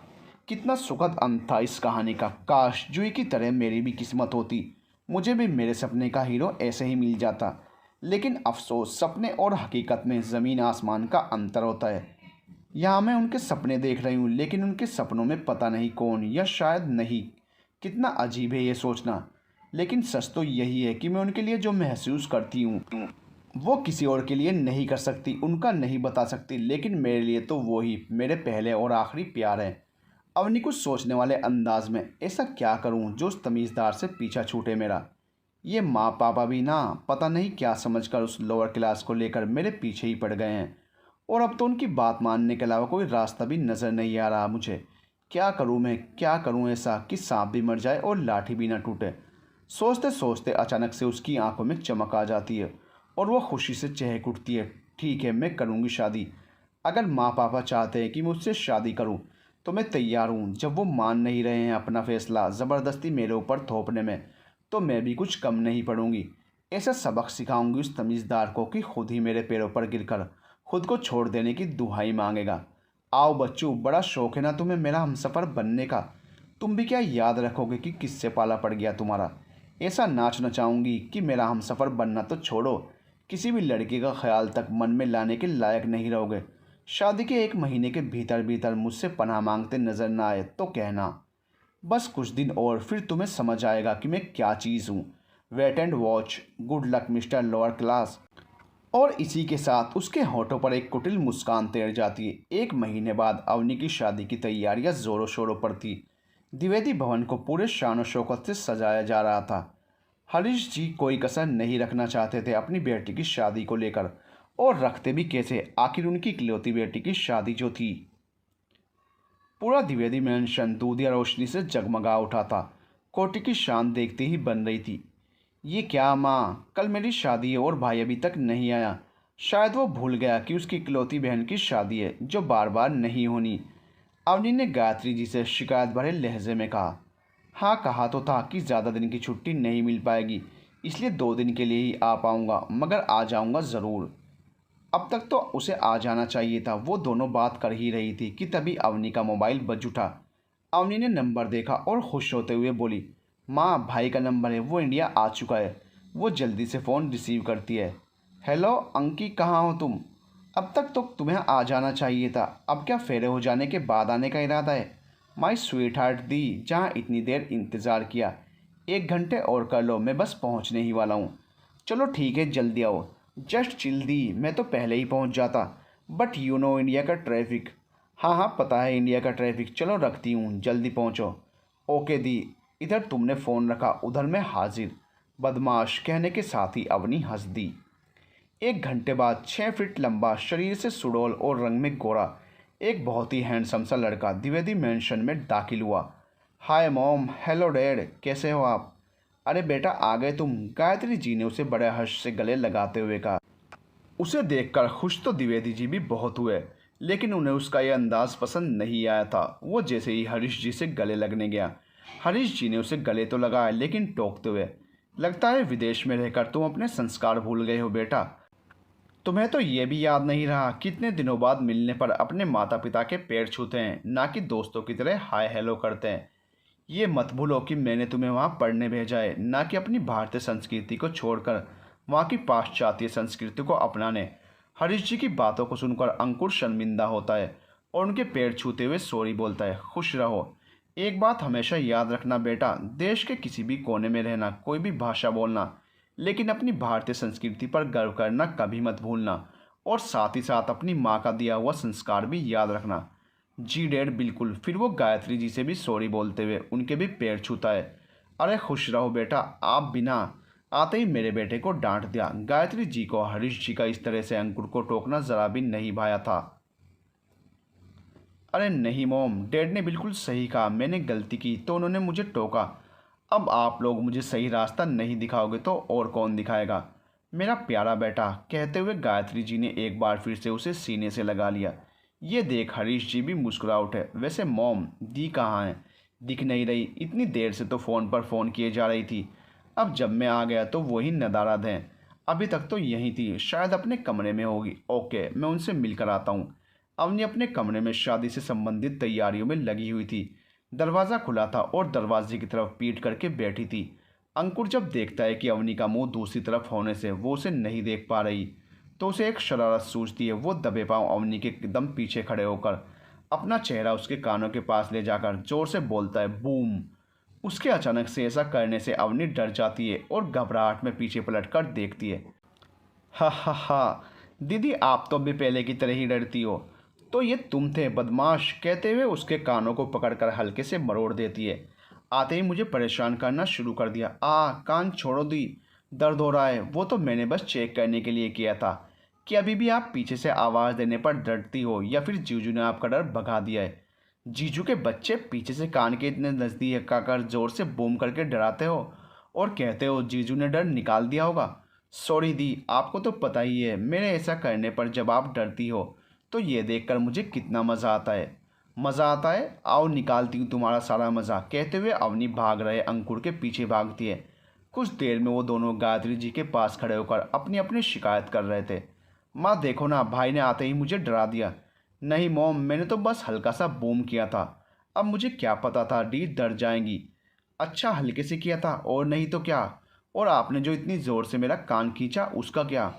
कितना सुखद अंत था इस कहानी का। काश जूही की तरह मेरी भी किस्मत होती, मुझे भी मेरे सपने का हीरो ऐसे ही मिल जाता। लेकिन अफसोस, सपने और हकीकत में ज़मीन आसमान का अंतर होता है। यहाँ मैं उनके सपने देख रही हूँ लेकिन उनके सपनों में पता नहीं कौन, या शायद नहीं। कितना अजीब है ये सोचना, लेकिन सच तो यही है कि मैं उनके लिए जो महसूस करती हूँ वो किसी और के लिए नहीं कर सकती, उनका नहीं बता सकती। लेकिन मेरे लिए तो वो ही मेरे पहले और आखिरी प्यार है। अवनी कुछ सोचने वाले अंदाज में, ऐसा क्या करूं जो उस तमीज़दार से पीछा छूटे मेरा। ये माँ पापा भी ना पता नहीं क्या समझकर उस लोअर क्लास को लेकर मेरे पीछे ही पड़ गए हैं, और अब तो उनकी बात मानने के अलावा कोई रास्ता भी नज़र नहीं आ रहा मुझे। क्या करूं मैं, क्या करूं ऐसा कि सांप भी मर जाए और लाठी भी ना टूटे। सोचते सोचते अचानक से उसकी आंखों में चमक आ जाती है और वह खुशी से चहक उठती है। ठीक है, मैं करूँगी शादी। अगर माँ पापा चाहते हैं कि मुझसे शादी करूँ तो मैं तैयार हूँ। जब वो मान नहीं रहे हैं अपना फ़ैसला ज़बरदस्ती मेरे ऊपर थोपने में, तो मैं भी कुछ कम नहीं पड़ूंगी। ऐसा सबक सिखाऊंगी उस तमीज़दार को कि खुद ही मेरे पैरों पर गिरकर खुद को छोड़ देने की दुहाई मांगेगा। आओ बच्चों, बड़ा शौक है ना तुम्हें मेरा हमसफ़र बनने का। तुम भी क्या याद रखोगे कि किससे पाला पड़ गया तुम्हारा। ऐसा नाच नचाऊंगी कि मेरा हमसफ़र बनना तो छोड़ो, किसी भी लड़के का ख्याल तक मन में लाने के लायक नहीं रहोगे। शादी के 1 महीने के भीतर भीतर मुझसे पनाह मांगते नजर ना आए तो कहना। बस कुछ दिन और फिर तुम्हें समझ आएगा कि मैं क्या चीज़ हूँ। Wait and watch. Good luck mister lower class. और इसी के साथ उसके होठों पर एक कुटिल मुस्कान तैर जाती है। 1 महीने बाद अवनी की शादी की तैयारियां जोरों शोरों पर थी। द्विवेदी भवन को पूरे शान शौकत से सजाया जा रहा था। हरीश जी कोई कसर नहीं रखना चाहते थे अपनी बेटी की शादी को लेकर, और रखते भी कैसे, आखिर उनकी इकलौती बेटी की शादी जो थी। पूरा द्विवेदी मैंशन दूधिया रोशनी से जगमगा उठा था। कोठी की शान देखते ही बन रही थी। ये क्या माँ, कल मेरी शादी है और भाई अभी तक नहीं आया। शायद वो भूल गया कि उसकी इकलौती बहन की शादी है जो बार बार नहीं होनी। अवनी ने गायत्री जी से शिकायत भरे लहजे में कहा। हाँ, कहा तो था कि ज़्यादा दिन की छुट्टी नहीं मिल पाएगी, इसलिए 2 दिन के लिए ही आ पाऊँगा, मगर आ जाऊँगा ज़रूर। अब तक तो उसे आ जाना चाहिए था। वो दोनों बात कर ही रही थी कि तभी अवनी का मोबाइल बज उठा। अवनी ने नंबर देखा और खुश होते हुए बोली, माँ, भाई का नंबर है, वो इंडिया आ चुका है। वो जल्दी से फ़ोन रिसीव करती है। हेलो अंकी, कहाँ हो तुम? अब तक तो तुम्हें आ जाना चाहिए था। अब क्या फेरे हो जाने के बाद आने का इरादा है? माई स्वीट हार्ट दी, जहाँ इतनी देर इंतज़ार किया। 1 घंटे और कर लो, मैं बस पहुँचने ही वाला हूँ। चलो ठीक है, जल्दी आओ। जस्ट चिल दी, मैं तो पहले ही पहुँच जाता, बट यू नो इंडिया का ट्रैफिक। हाँ हाँ, पता है इंडिया का ट्रैफिक। चलो रखती हूँ, जल्दी पहुँचो। ओके दी। इधर तुमने फ़ोन रखा, उधर मैं हाजिर। बदमाश, कहने के साथ ही अवनी हंस दी। 1 घंटे बाद 6 फीट लंबा, शरीर से सुडौल और रंग में गोरा, एक बहुत ही हैंडसम सा लड़का द्विवेदी मैंशन में दाखिल हुआ। हाय मॉम, हेलो डैड, कैसे हो आप? अरे बेटा, आ गए तुम? गायत्री जी ने उसे बड़े हर्ष से गले लगाते हुए कहा। उसे देखकर खुश तो द्विवेदी जी भी बहुत हुए, लेकिन उन्हें उसका यह अंदाज पसंद नहीं आया था। वो जैसे ही हरीश जी से गले लगने गया, हरीश जी ने उसे गले तो लगाया, लेकिन टोकते हुए, लगता है विदेश में रहकर तुम अपने संस्कार भूल गए हो बेटा। तुम्हें तो ये भी याद नहीं रहा कितने दिनों बाद मिलने पर अपने माता पिता के पैर छूते हैं, ना कि दोस्तों की तरह हाय हेलो करते हैं। ये मत भूलो कि मैंने तुम्हें वहाँ पढ़ने भेजा है, ना कि अपनी भारतीय संस्कृति को छोड़कर वहाँ की पाश्चात्य संस्कृति को अपनाने। हरीश जी की बातों को सुनकर अंकुर शर्मिंदा होता है और उनके पैर छूते हुए सॉरी बोलता है। खुश रहो। एक बात हमेशा याद रखना बेटा, देश के किसी भी कोने में रहना, कोई भी भाषा बोलना, लेकिन अपनी भारतीय संस्कृति पर गर्व करना कभी मत भूलना, और साथ ही साथ अपनी माँ का दिया हुआ संस्कार भी याद रखना। जी डैड, बिल्कुल। फिर वो गायत्री जी से भी सॉरी बोलते हुए उनके भी पैर छूता है। अरे खुश रहो बेटा। आप बिना आते ही मेरे बेटे को डांट दिया। गायत्री जी को हरीश जी का इस तरह से अंकुर को टोकना ज़रा भी नहीं भाया था। अरे नहीं मॉम, डैड ने बिल्कुल सही कहा, मैंने गलती की तो उन्होंने मुझे टोका। अब आप लोग मुझे सही रास्ता नहीं दिखाओगे तो और कौन दिखाएगा? मेरा प्यारा बेटा, कहते हुए गायत्री जी ने एक बार फिर से उसे सीने से लगा लिया। ये देख हरीश जी भी मुस्कुरा उठे। वैसे मॉम, दी कहाँ है? दिख नहीं रही, इतनी देर से तो फ़ोन पर फ़ोन किए जा रही थी। अब जब मैं आ गया तो वही नदारद हैं। अभी तक तो यहीं थी, शायद अपने कमरे में होगी। ओके, मैं उनसे मिलकर आता हूँ। अवनी अपने कमरे में शादी से संबंधित तैयारियों में लगी हुई थी। दरवाज़ा खुला था और दरवाजे की तरफ पीठ करके बैठी थी। अंकुर जब देखता है कि अवनी का मुंह दूसरी तरफ होने से वो उसे नहीं देख पा रही, तो उसे एक शरारत सूझती है। वो दबे पांव अवनी के एकदम पीछे खड़े होकर अपना चेहरा उसके कानों के पास ले जाकर जोर से बोलता है, बूम। उसके अचानक से ऐसा करने से अवनी डर जाती है और घबराहट में पीछे पलटकर देखती है। हा हा हा, दीदी आप तो अभी पहले की तरह ही डरती हो। तो ये तुम थे बदमाश, कहते हुए उसके कानों को पकड़कर हल्के से मरोड़ देती है। आते ही मुझे परेशान करना शुरू कर दिया। कान छोड़ो दी, दर्द हो रहा है। वो तो मैंने बस चेक करने के लिए किया था कि अभी भी आप पीछे से आवाज़ देने पर डरती हो या फिर जीजू ने आपका डर भगा दिया है। जीजू के बच्चे, पीछे से कान के इतने नज़दीक आकर जोर से बूम करके डराते हो और कहते हो जीजू ने डर निकाल दिया होगा। सॉरी दी, आपको तो पता ही है मेरे ऐसा करने पर जब आप डरती हो तो ये देखकर मुझे कितना मज़ा आता है। मज़ा आता है? आओ निकालती हूँ तुम्हारा सारा मज़ा। कहते हुए अवनी भाग रहे अंकुर के पीछे भागती है। कुछ देर में वो दोनों गायत्री जी के पास खड़े होकर अपनी अपनी शिकायत कर रहे थे। माँ देखो ना, भाई ने आते ही मुझे डरा दिया। नहीं मॉम, मैंने तो बस हल्का सा बूम किया था। अब मुझे क्या पता था डी डर जाएंगी। अच्छा, हल्के से किया था और नहीं तो क्या? और आपने जो इतनी ज़ोर से मेरा कान खींचा उसका क्या?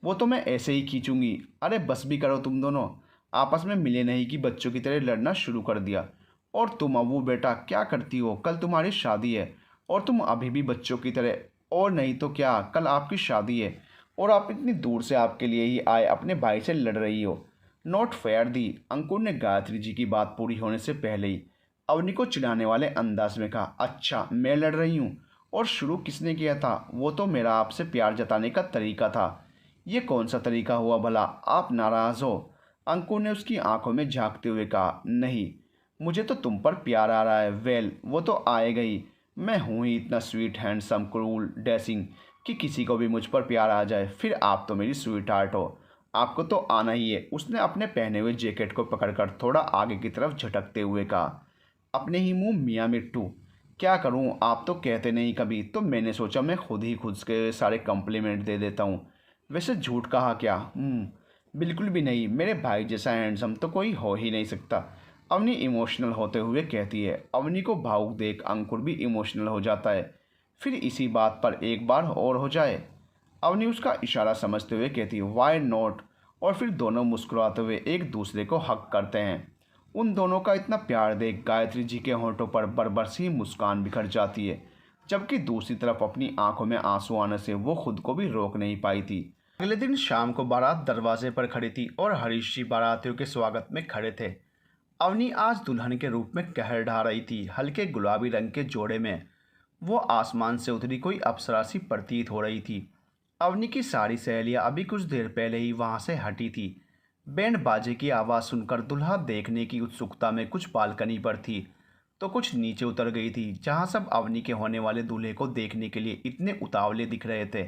वो तो मैं ऐसे ही खींचूंगी। अरे बस भी करो तुम दोनों, आपस में मिले नहीं कि बच्चों की तरह लड़ना शुरू कर दिया। और तुम अबू बेटा क्या करती हो? कल तुम्हारी शादी है और तुम अभी भी बच्चों की तरह। और नहीं तो क्या, कल आपकी शादी है और आप इतनी दूर से आपके लिए ही आए अपने भाई से लड़ रही हो। नॉट फेयर दी। अंकुर ने गायत्री जी की बात पूरी होने से पहले ही अवनी को चिढ़ाने वाले अंदाज में कहा। अच्छा, मैं लड़ रही हूँ? और शुरू किसने किया था? वो तो मेरा आपसे प्यार जताने का तरीका था। ये कौन सा तरीका हुआ भला? आप नाराज़ हो? अंकुर ने उसकी आंखों में झांकते हुए कहा। नहीं, मुझे तो तुम पर प्यार आ रहा है। वेल, वो तो आएगा ही। मैं हूँ ही इतना स्वीट, हैंडसम, क्रूल, डैशिंग कि किसी को भी मुझ पर प्यार आ जाए। फिर आप तो मेरी स्वीट हार्ट हो। आपको तो आना ही है, उसने अपने पहने हुए जैकेट को पकड़कर थोड़ा आगे की तरफ झटकते हुए कहा। अपने ही मुंह मियाँ मिट्टू, क्या करूं, आप तो कहते नहीं कभी, तो मैंने सोचा मैं खुद ही खुद के सारे कॉम्प्लीमेंट दे देता हूं। वैसे झूठ कहा क्या? बिल्कुल भी नहीं, मेरे भाई जैसा हैंडसम तो कोई हो ही नहीं सकता। अवनी इमोशनल होते हुए कहती है। अवनी को भावुक देख अंकुर भी इमोशनल हो जाता है। फिर इसी बात पर एक बार और हो जाए। अवनी उसका इशारा समझते हुए कहती है, वाई नॉट। और फिर दोनों मुस्कुराते हुए एक दूसरे को हक करते हैं। उन दोनों का इतना प्यार देख गायत्री जी के होंठों पर बरबर सी मुस्कान बिखर जाती है, जबकि दूसरी तरफ अपनी आंखों में आंसू आने से वो खुद को भी रोक नहीं पाई थी। अगले दिन शाम को बारात दरवाजे पर खड़ी थी और हरीश जी बारातियों के स्वागत में खड़े थे। अवनी आज दुल्हन के रूप में कहर ढा रही थी। हल्के गुलाबी रंग के जोड़े में वो आसमान से उतरी कोई अप्सरा सी प्रतीत हो रही थी। अवनी की सारी सहेलियां अभी कुछ देर पहले ही वहां से हटी थी। बैंड बाजे की आवाज़ सुनकर दुल्हा देखने की उत्सुकता में कुछ बालकनी पर थी तो कुछ नीचे उतर गई थी, जहां सब अवनी के होने वाले दूल्हे को देखने के लिए इतने उतावले दिख रहे थे।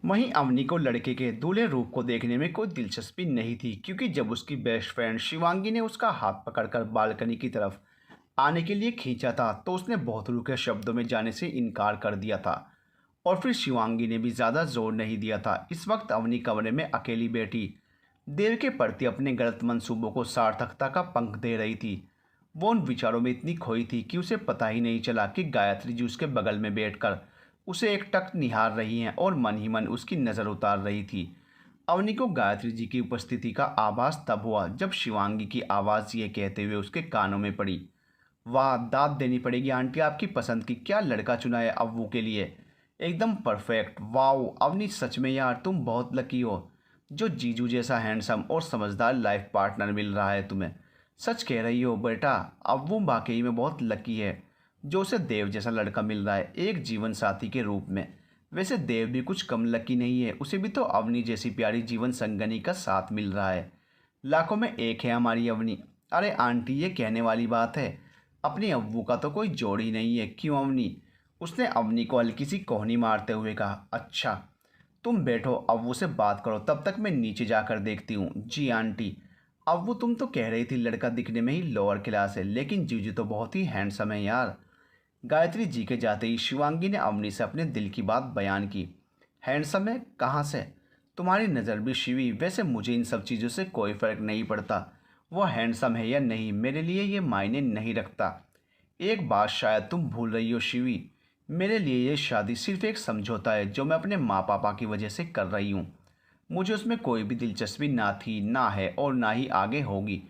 वहीं अवनी को लड़के के दूल्हे रूप को देखने में कोई दिलचस्पी नहीं थी, क्योंकि जब उसकी बेस्ट फ्रेंड शिवांगी ने उसका हाथ पकड़कर बालकनी की तरफ आने के लिए खींचा था तो उसने बहुत रूखे शब्दों में जाने से इनकार कर दिया था। और फिर शिवांगी ने भी ज़्यादा जोर नहीं दिया था। इस वक्त अवनी कमरे में अकेली बैठी देव के प्रति अपने गलत मंसूबों को सार्थकता का पंख दे रही थी। वो उन विचारों में इतनी खोई थी कि उसे पता ही नहीं चला कि गायत्री जी उसके बगल में बैठकर उसे एकटक निहार रही हैं और मन ही मन उसकी नज़र उतार रही थी। अवनी को गायत्री जी की उपस्थिति का आभास तब हुआ जब शिवांगी की आवाज़ ये कहते हुए उसके कानों में पड़ी, वाह, दाद देनी पड़ेगी आंटी, आपकी पसंद की क्या लड़का चुना है अव्वू के लिए, एकदम परफेक्ट। वाओ अवनी, सच में यार तुम बहुत लकी हो जो जीजू जैसा हैंडसम और समझदार लाइफ पार्टनर मिल रहा है तुम्हें। सच कह रही हो बेटा, अव्वू वाकई में बहुत लकी है जो उसे देव जैसा लड़का मिल रहा है एक जीवन साथी के रूप में। वैसे देव भी कुछ कम लकी नहीं है, उसे भी तो अवनी जैसी प्यारी जीवन संगनी का साथ मिल रहा है। लाखों में एक है हमारी अवनी। अरे आंटी, ये कहने वाली बात है, अपनी अव्वू का तो कोई जोड़ ही नहीं है, क्यों अवनी? उसने अवनी को हल्की सी कोहनी मारते हुए कहा। अच्छा, तुम बैठो, अव्वू से बात करो, तब तक मैं नीचे जाकर देखती हूँ। जी आंटी। अव्वू, तुम तो कह रही थी लड़का दिखने में ही लोअर क्लास है, लेकिन जीजू तो बहुत ही हैंडसम है यार। गायत्री जी के जाते ही शिवांगी ने अवनी से अपने दिल की बात बयान की। हैंडसम है? कहाँ से? तुम्हारी नज़र भी शिवी। वैसे मुझे इन सब चीज़ों से कोई फ़र्क नहीं पड़ता, वो हैंडसम है या नहीं, मेरे लिए ये मायने नहीं रखता। एक बात शायद तुम भूल रही हो शिवी, मेरे लिए ये शादी सिर्फ एक समझौता है जो मैं अपने माँ पापा की वजह से कर रही हूँ। मुझे उसमें कोई भी दिलचस्पी ना थी, ना है और ना ही आगे होगी।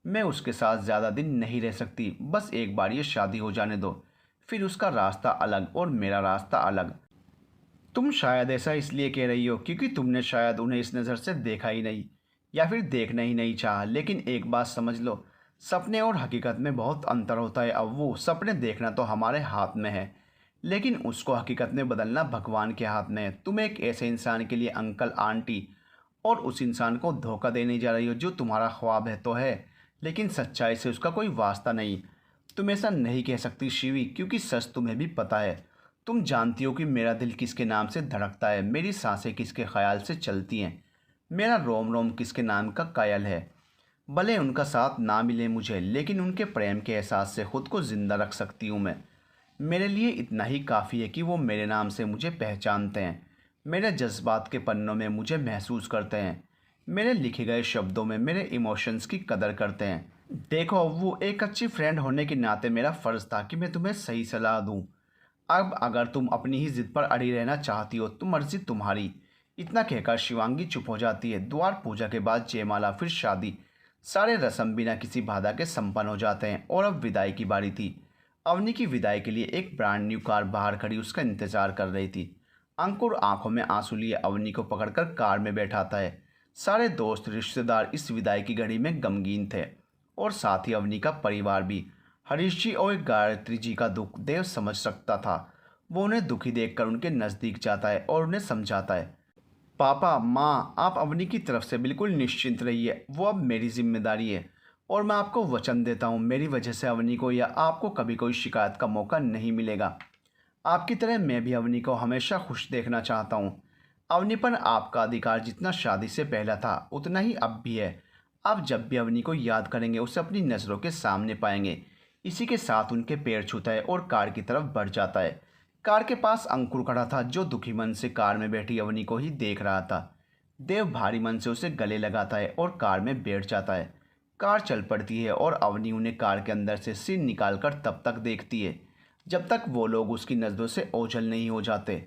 मैं उसके साथ ज़्यादा दिन नहीं रह सकती, बस एक बार ये शादी हो जाने दो, फिर उसका रास्ता अलग और मेरा रास्ता अलग। तुम शायद ऐसा इसलिए कह रही हो क्योंकि तुमने शायद उन्हें इस नज़र से देखा ही नहीं, या फिर देखना ही नहीं चाहा। लेकिन एक बात समझ लो, सपने और हकीकत में बहुत अंतर होता है अव्वू। सपने देखना तो हमारे हाथ में है, लेकिन उसको हकीकत में बदलना भगवान के हाथ में है। तुम एक ऐसे इंसान के लिए अंकल आंटी और उस इंसान को धोखा देने जा रही हो जो तुम्हारा ख्वाब है तो है, लेकिन सच्चाई से उसका कोई वास्ता नहीं। तुम ऐसा नहीं कह सकती शिवी, क्योंकि सच तुम्हें भी पता है। तुम जानती हो कि मेरा दिल किसके नाम से धड़कता है, मेरी सांसें किसके ख्याल से चलती हैं, मेरा रोम रोम किसके नाम का कायल है। भले उनका साथ ना मिले मुझे, लेकिन उनके प्रेम के एहसास से खुद को ज़िंदा रख सकती हूँ मैं। मेरे लिए इतना ही काफ़ी है कि वो मेरे नाम से मुझे पहचानते हैं, मेरे जज्बात के पन्नों में मुझे महसूस करते हैं, मेरे लिखे गए शब्दों में मेरे इमोशंस की कदर करते हैं। देखो अव्वू, एक अच्छी फ्रेंड होने के नाते मेरा फ़र्ज़ था कि मैं तुम्हें सही सलाह दूँ। अब अगर तुम अपनी ही ज़िद पर अड़ी रहना चाहती हो तो मर्ज़ी तुम्हारी। इतना कहकर शिवांगी चुप हो जाती है। द्वार पूजा के बाद जयमाला, फिर शादी, सारे रस्म बिना किसी बाधा के संपन्न हो जाते हैं और अब विदाई की बारी थी। अवनी की विदाई के लिए एक ब्रांड न्यू कार बाहर खड़ी उसका इंतजार कर रही थी। अंकुर आंखों में आंसू लिए अवनी को पकड़कर कार में बैठाता है। सारे दोस्त रिश्तेदार इस विदाई की घड़ी में गमगीन थे और साथ ही अवनी का परिवार भी। हरीश जी और गायत्री जी का दुख देव समझ सकता था। वो उन्हें दुखी देखकर उनके नज़दीक जाता है और उन्हें समझाता है, पापा माँ, आप अवनी की तरफ से बिल्कुल निश्चिंत रहिए, वो अब मेरी जिम्मेदारी है और मैं आपको वचन देता हूँ मेरी वजह से अवनी को या आपको कभी कोई शिकायत का मौका नहीं मिलेगा। आपकी तरह मैं भी अवनी को हमेशा खुश देखना चाहता हूँ। अवनी पर आपका अधिकार जितना शादी से पहला था उतना ही अब भी है। आप जब भी अवनी को याद करेंगे उसे अपनी नज़रों के सामने पाएंगे। इसी के साथ उनके पैर छूता है और कार की तरफ बढ़ जाता है। कार के पास अंकुर खड़ा था जो दुखी मन से कार में बैठी अवनी को ही देख रहा था। देव भारी मन से उसे गले लगाता है और कार में बैठ जाता है। कार चल पड़ती है और अवनी उन्हें कार के अंदर से सिर निकालकर तब तक देखती है जब तक वो लोग उसकी नज़रों से ओझल नहीं हो जाते।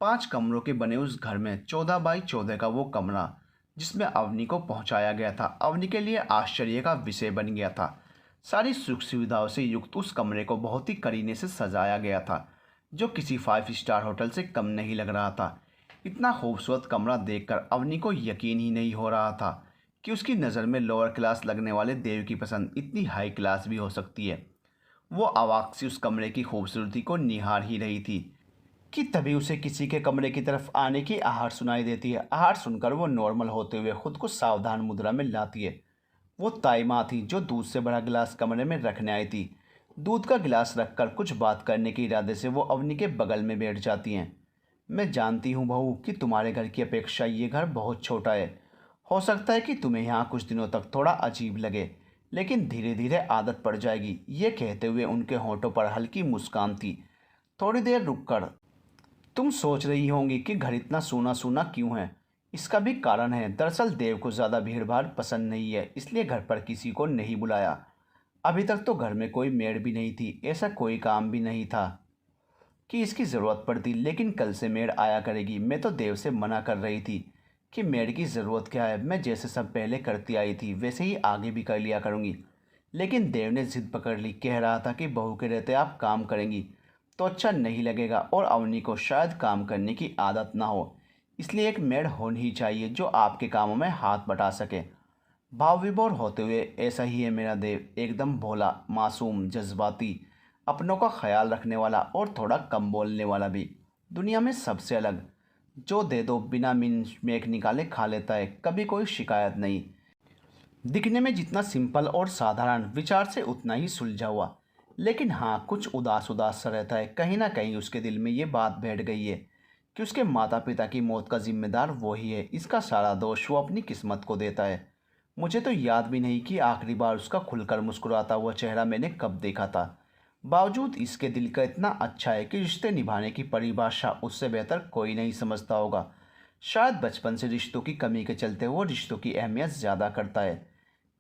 5 कमरों के बने उस घर में 14 बाई 14 का वो कमरा जिसमें अवनी को पहुंचाया गया था अवनी के लिए आश्चर्य का विषय बन गया था। सारी सुख सुविधाओं से युक्त उस कमरे को बहुत ही करीने से सजाया गया था जो किसी 5 स्टार होटल से कम नहीं लग रहा था। इतना खूबसूरत कमरा देखकर अवनी को यकीन ही नहीं हो रहा था कि उसकी नज़र में लोअर क्लास लगने वाले देव की पसंद इतनी हाई क्लास भी हो सकती है। वो अवाक सी उस कमरे की खूबसूरती को निहार ही रही थी कि तभी उसे किसी के कमरे की तरफ आने की आहट सुनाई देती है। आहट सुनकर वो नॉर्मल होते हुए खुद को सावधान मुद्रा में लाती है। वो ताई माँ थी जो दूध से बड़ा गिलास कमरे में रखने आई थी। दूध का गिलास रखकर कुछ बात करने के इरादे से वो अवनी के बगल में बैठ जाती हैं। मैं जानती हूँ बहू कि तुम्हारे घर की अपेक्षा ये घर बहुत छोटा है। हो सकता है कि तुम्हें यहाँ कुछ दिनों तक थोड़ा अजीब लगे लेकिन धीरे धीरे आदत पड़ जाएगी। ये कहते हुए उनके होंठों पर हल्की मुस्कान थी। थोड़ी देर रुककर तुम सोच रही होंगी कि घर इतना सूना सूना क्यों है। इसका भी कारण है। दरअसल देव को ज़्यादा भीड़ भाड़ पसंद नहीं है इसलिए घर पर किसी को नहीं बुलाया। अभी तक तो घर में कोई मेड भी नहीं थी। ऐसा कोई काम भी नहीं था कि इसकी ज़रूरत पड़ती लेकिन कल से मेड आया करेगी। मैं तो देव से मना कर रही थी कि मेड की ज़रूरत क्या है। मैं जैसे सब पहले करती आई थी वैसे ही आगे भी कर लिया करूँगी। लेकिन देव ने जिद पकड़ ली। कह रहा था कि बहू के रहते आप काम करेंगी तो अच्छा नहीं लगेगा और अवनी को शायद काम करने की आदत ना हो। इसलिए एक मेड होनी ही चाहिए जो आपके कामों में हाथ बटा सके। भाव विभोर होते हुए ऐसा ही है मेरा देव। एकदम भोला, मासूम, जज्बाती, अपनों का ख्याल रखने वाला और थोड़ा कम बोलने वाला भी। दुनिया में सबसे अलग। जो दे दो बिना मिन मेक निकाले खा लेता है। कभी कोई शिकायत नहीं। दिखने में जितना सिंपल और साधारण, विचार से उतना ही सुलझा हुआ। लेकिन हाँ, कुछ उदास उदास सा रहता है। कहीं ना कहीं उसके दिल में ये बात बैठ गई है कि उसके माता पिता की मौत का जिम्मेदार वो ही है। इसका सारा दोष वो अपनी किस्मत को देता है। मुझे तो याद भी नहीं कि आखिरी बार उसका खुलकर मुस्कुराता हुआ चेहरा मैंने कब देखा था। बावजूद इसके दिल का इतना अच्छा है कि रिश्ते निभाने की परिभाषा उससे बेहतर कोई नहीं समझता होगा। शायद बचपन से रिश्तों की कमी के चलते वो रिश्तों की अहमियत ज़्यादा करता है।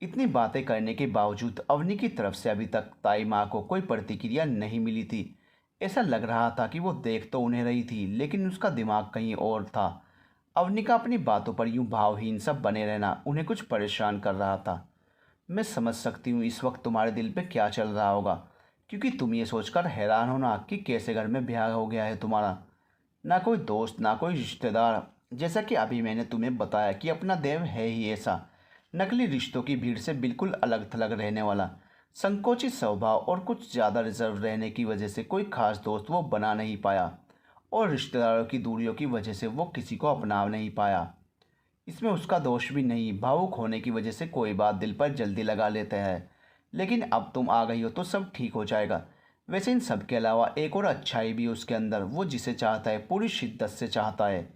इतनी बातें करने के बावजूद अवनी की तरफ से अभी तक ताई माँ को कोई प्रतिक्रिया नहीं मिली थी। ऐसा लग रहा था कि वो देख तो उन्हें रही थी लेकिन उसका दिमाग कहीं और था। अवनी का अपनी बातों पर यूं भावहीन सा बने रहना उन्हें कुछ परेशान कर रहा था। मैं समझ सकती हूँ इस वक्त तुम्हारे दिल पे क्या चल रहा होगा, क्योंकि तुम ये सोचकर हैरान हो ना कि कैसे घर में ब्याह हो गया है तुम्हारा। ना कोई दोस्त ना कोई रिश्तेदार। जैसा कि अभी मैंने तुम्हें बताया कि अपना देव है ही ऐसा, नकली रिश्तों की भीड़ से बिल्कुल अलग थलग रहने वाला, संकोचित स्वभाव और कुछ ज़्यादा रिजर्व रहने की वजह से कोई खास दोस्त वो बना नहीं पाया और रिश्तेदारों की दूरियों की वजह से वो किसी को अपना नहीं पाया। इसमें उसका दोष भी नहीं। भावुक होने की वजह से कोई बात दिल पर जल्दी लगा लेते हैं। लेकिन अब तुम आ गई हो तो सब ठीक हो जाएगा। वैसे इन सब के अलावा एक और अच्छाई भी है उसके अंदर। वो जिसे चाहता है पूरी शिद्दत से चाहता है।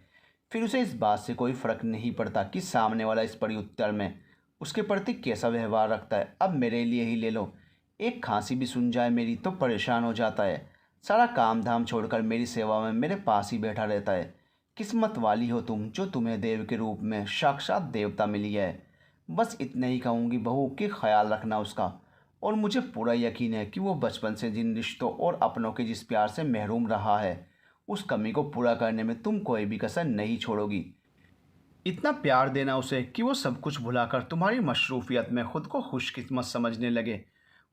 फिर उसे इस बात से कोई फ़र्क नहीं पड़ता कि सामने वाला इस प्रत्युत्तर में उसके प्रति कैसा व्यवहार रखता है। अब मेरे लिए ही ले लो, एक खांसी भी सुन जाए मेरी तो परेशान हो जाता है। सारा काम धाम छोड़कर मेरी सेवा में मेरे पास ही बैठा रहता है। किस्मत वाली हो तुम जो तुम्हें देव के रूप में साक्षात देवता मिली है। बस इतना ही कहूँगी बहू कि ख्याल रखना उसका। और मुझे पूरा यकीन है कि वो बचपन से जिन रिश्तों और अपनों के जिस प्यार से महरूम रहा है उस कमी को पूरा करने में तुम कोई भी कसर नहीं छोड़ोगी। इतना प्यार देना उसे कि वो सब कुछ भुलाकर तुम्हारी मशरूफियत में खुद को खुशकिस्मत समझने लगे।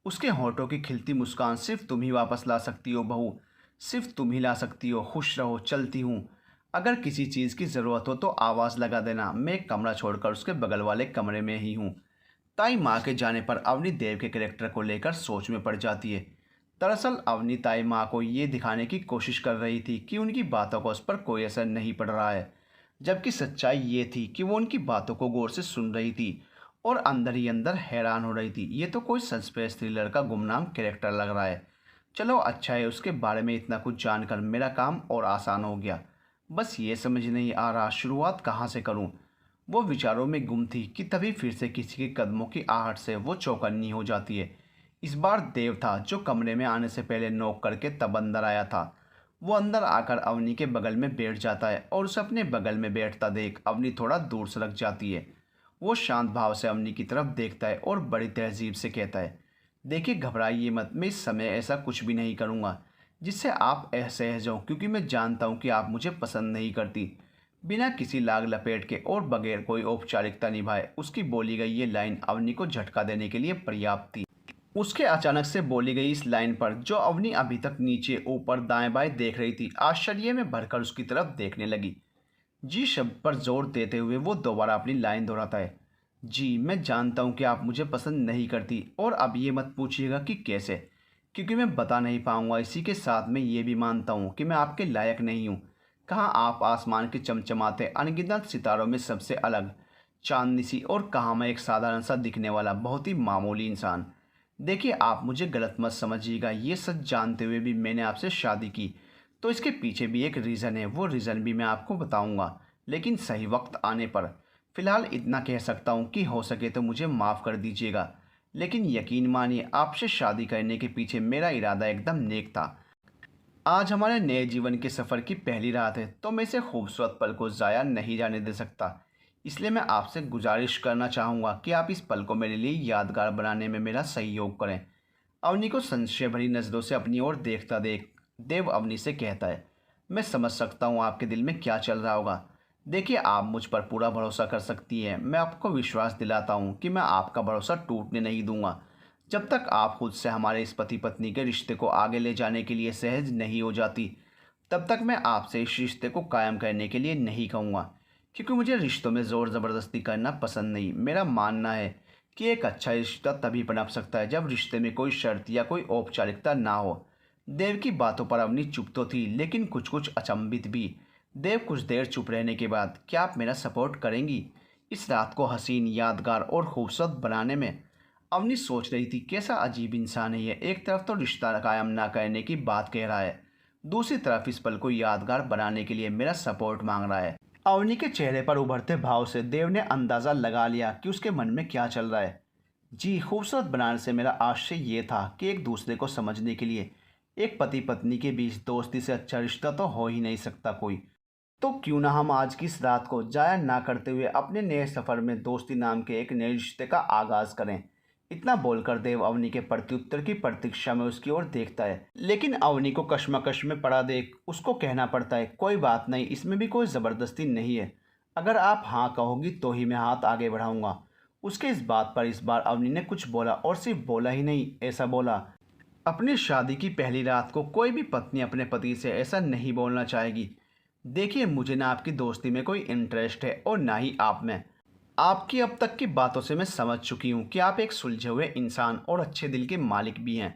उसके होंठों की खिलती मुस्कान सिर्फ तुम ही वापस ला सकती हो बहू, सिर्फ तुम ही ला सकती हो। खुश रहो, चलती हूँ। अगर किसी चीज़ की ज़रूरत हो तो आवाज़ लगा देना। मैं एक कमरा छोड़कर उसके बगल वाले कमरे में ही हूँ। ताई माँ के जाने पर अवनी देव के कैरेक्टर को लेकर सोच में पड़ जाती है। दरअसल अवनी ताई माँ को ये दिखाने की कोशिश कर रही थी कि उनकी बातों का उस पर कोई असर नहीं पड़ रहा है, जबकि सच्चाई ये थी कि वो उनकी बातों को गौर से सुन रही थी और अंदर ही अंदर हैरान हो रही थी। ये तो कोई सस्पेंस थ्रिलर का गुमनाम कैरेक्टर लग रहा है। चलो अच्छा है, उसके बारे में इतना कुछ जानकर मेरा काम और आसान हो गया। बस ये समझ नहीं आ रहा शुरुआत कहाँ से करूँ। वो विचारों में गुम थी कि तभी फिर से किसी के कदमों की आहट से वो चौकन्नी हो जाती है। इस बार देव था जो कमरे में आने से पहले नॉक करके तब अंदर आया था। वो अंदर आकर अवनी के बगल में बैठ जाता है और उसे अपने बगल में बैठता देख अवनी थोड़ा दूर सरक जाती है। वो शांत भाव से अवनी की तरफ देखता है और बड़ी तहजीब से कहता है, देखिए घबराइए मत, मैं इस समय ऐसा कुछ भी नहीं करूँगा जिससे आप असहज हों, क्योंकि मैं जानता हूँ कि आप मुझे पसंद नहीं करती। बिना किसी लाग लपेट के और बगैर कोई औपचारिकता निभाए उसकी बोली गई ये लाइन अवनी को झटका देने के लिए पर्याप्त थी। उसके अचानक से बोली गई इस लाइन पर जो अवनी अभी तक नीचे ऊपर दाएं बाएं देख रही थी, आश्चर्य में भरकर उसकी तरफ देखने लगी। जी शब्द पर जोर देते हुए वो दोबारा अपनी लाइन दोहराता है, जी मैं जानता हूँ कि आप मुझे पसंद नहीं करती, और अब ये मत पूछिएगा कि कैसे, क्योंकि मैं बता नहीं पाऊँगा। इसी के साथ मैं ये भी मानता हूँ कि मैं आपके लायक नहीं हूँ। कहाँ आप आसमान के चमचमाते अनगिनत सितारों में सबसे अलग चांदनी सी, और कहाँ मैं एक साधारण सा दिखने वाला बहुत ही मामूली इंसान। देखिए आप मुझे गलत मत समझिएगा, ये सच जानते हुए भी मैंने आपसे शादी की तो इसके पीछे भी एक रीज़न है। वो रीज़न भी मैं आपको बताऊंगा, लेकिन सही वक्त आने पर। फ़िलहाल इतना कह सकता हूँ कि हो सके तो मुझे माफ़ कर दीजिएगा, लेकिन यकीन मानिए आपसे शादी करने के पीछे मेरा इरादा एकदम नेक था। आज हमारे नए जीवन के सफ़र की पहली रात है, तो मैं इसे खूबसूरत पल को ज़ाया नहीं जाने दे सकता। इसलिए मैं आपसे गुजारिश करना चाहूँगा कि आप इस पल को मेरे लिए यादगार बनाने में मेरा सहयोग करें। अवनी को संशय भरी नज़रों से अपनी ओर देखता देख देव अवनी से कहता है, मैं समझ सकता हूँ आपके दिल में क्या चल रहा होगा। देखिए आप मुझ पर पूरा भरोसा कर सकती हैं। मैं आपको विश्वास दिलाता हूँ कि मैं आपका भरोसा टूटने नहीं दूंगा। जब तक आप खुद से हमारे इस पति पत्नी के रिश्ते को आगे ले जाने के लिए सहज नहीं हो जाती, तब तक मैं आपसे इस रिश्ते को कायम करने के लिए नहीं कहूँगा, क्योंकि मुझे रिश्तों में ज़ोर ज़बरदस्ती करना पसंद नहीं। मेरा मानना है कि एक अच्छा रिश्ता तभी पनप सकता है जब रिश्ते में कोई शर्त या कोई औपचारिकता ना हो। देव की बातों पर अवनी चुप तो थी, लेकिन कुछ कुछ अचंभित भी। देव कुछ देर चुप रहने के बाद, क्या आप मेरा सपोर्ट करेंगी इस रात को हसीन, यादगार और खूबसूरत बनाने में? अवनी सोच रही थी कैसा अजीब इंसान है ये। एक तरफ तो रिश्ता कायम ना करने की बात कह रहा है, दूसरी तरफ इस पल को यादगार बनाने के लिए मेरा सपोर्ट मांग रहा है। अवनी के चेहरे पर उभरते भाव से देव ने अंदाज़ा लगा लिया कि उसके मन में क्या चल रहा है। जी, खूबसूरत बनाने से मेरा आशय ये था कि एक दूसरे को समझने के लिए एक पति पत्नी के बीच दोस्ती से अच्छा रिश्ता तो हो ही नहीं सकता कोई। तो क्यों ना हम आज की इस रात को जाया ना करते हुए अपने नए सफ़र में दोस्ती नाम के एक नए रिश्ते का आगाज़ करें। इतना बोलकर देव अवनी के प्रत्युत्तर की प्रतीक्षा में उसकी ओर देखता है, लेकिन अवनी को कश्मकश में पड़ा देख उसको कहना पड़ता है, कोई बात नहीं, इसमें भी कोई ज़बरदस्ती नहीं है। अगर आप हाँ कहोगी तो ही मैं हाथ आगे बढ़ाऊंगा। उसके इस बात पर इस बार अवनी ने कुछ बोला, और सिर्फ बोला ही नहीं, ऐसा बोला, अपनी शादी की पहली रात को कोई भी पत्नी अपने पति से ऐसा नहीं बोलना चाहेगी। देखिए मुझे ना आपकी दोस्ती में कोई इंटरेस्ट है और ना ही आप में। आपकी अब तक की बातों से मैं समझ चुकी हूँ कि आप एक सुलझे हुए इंसान और अच्छे दिल के मालिक भी हैं।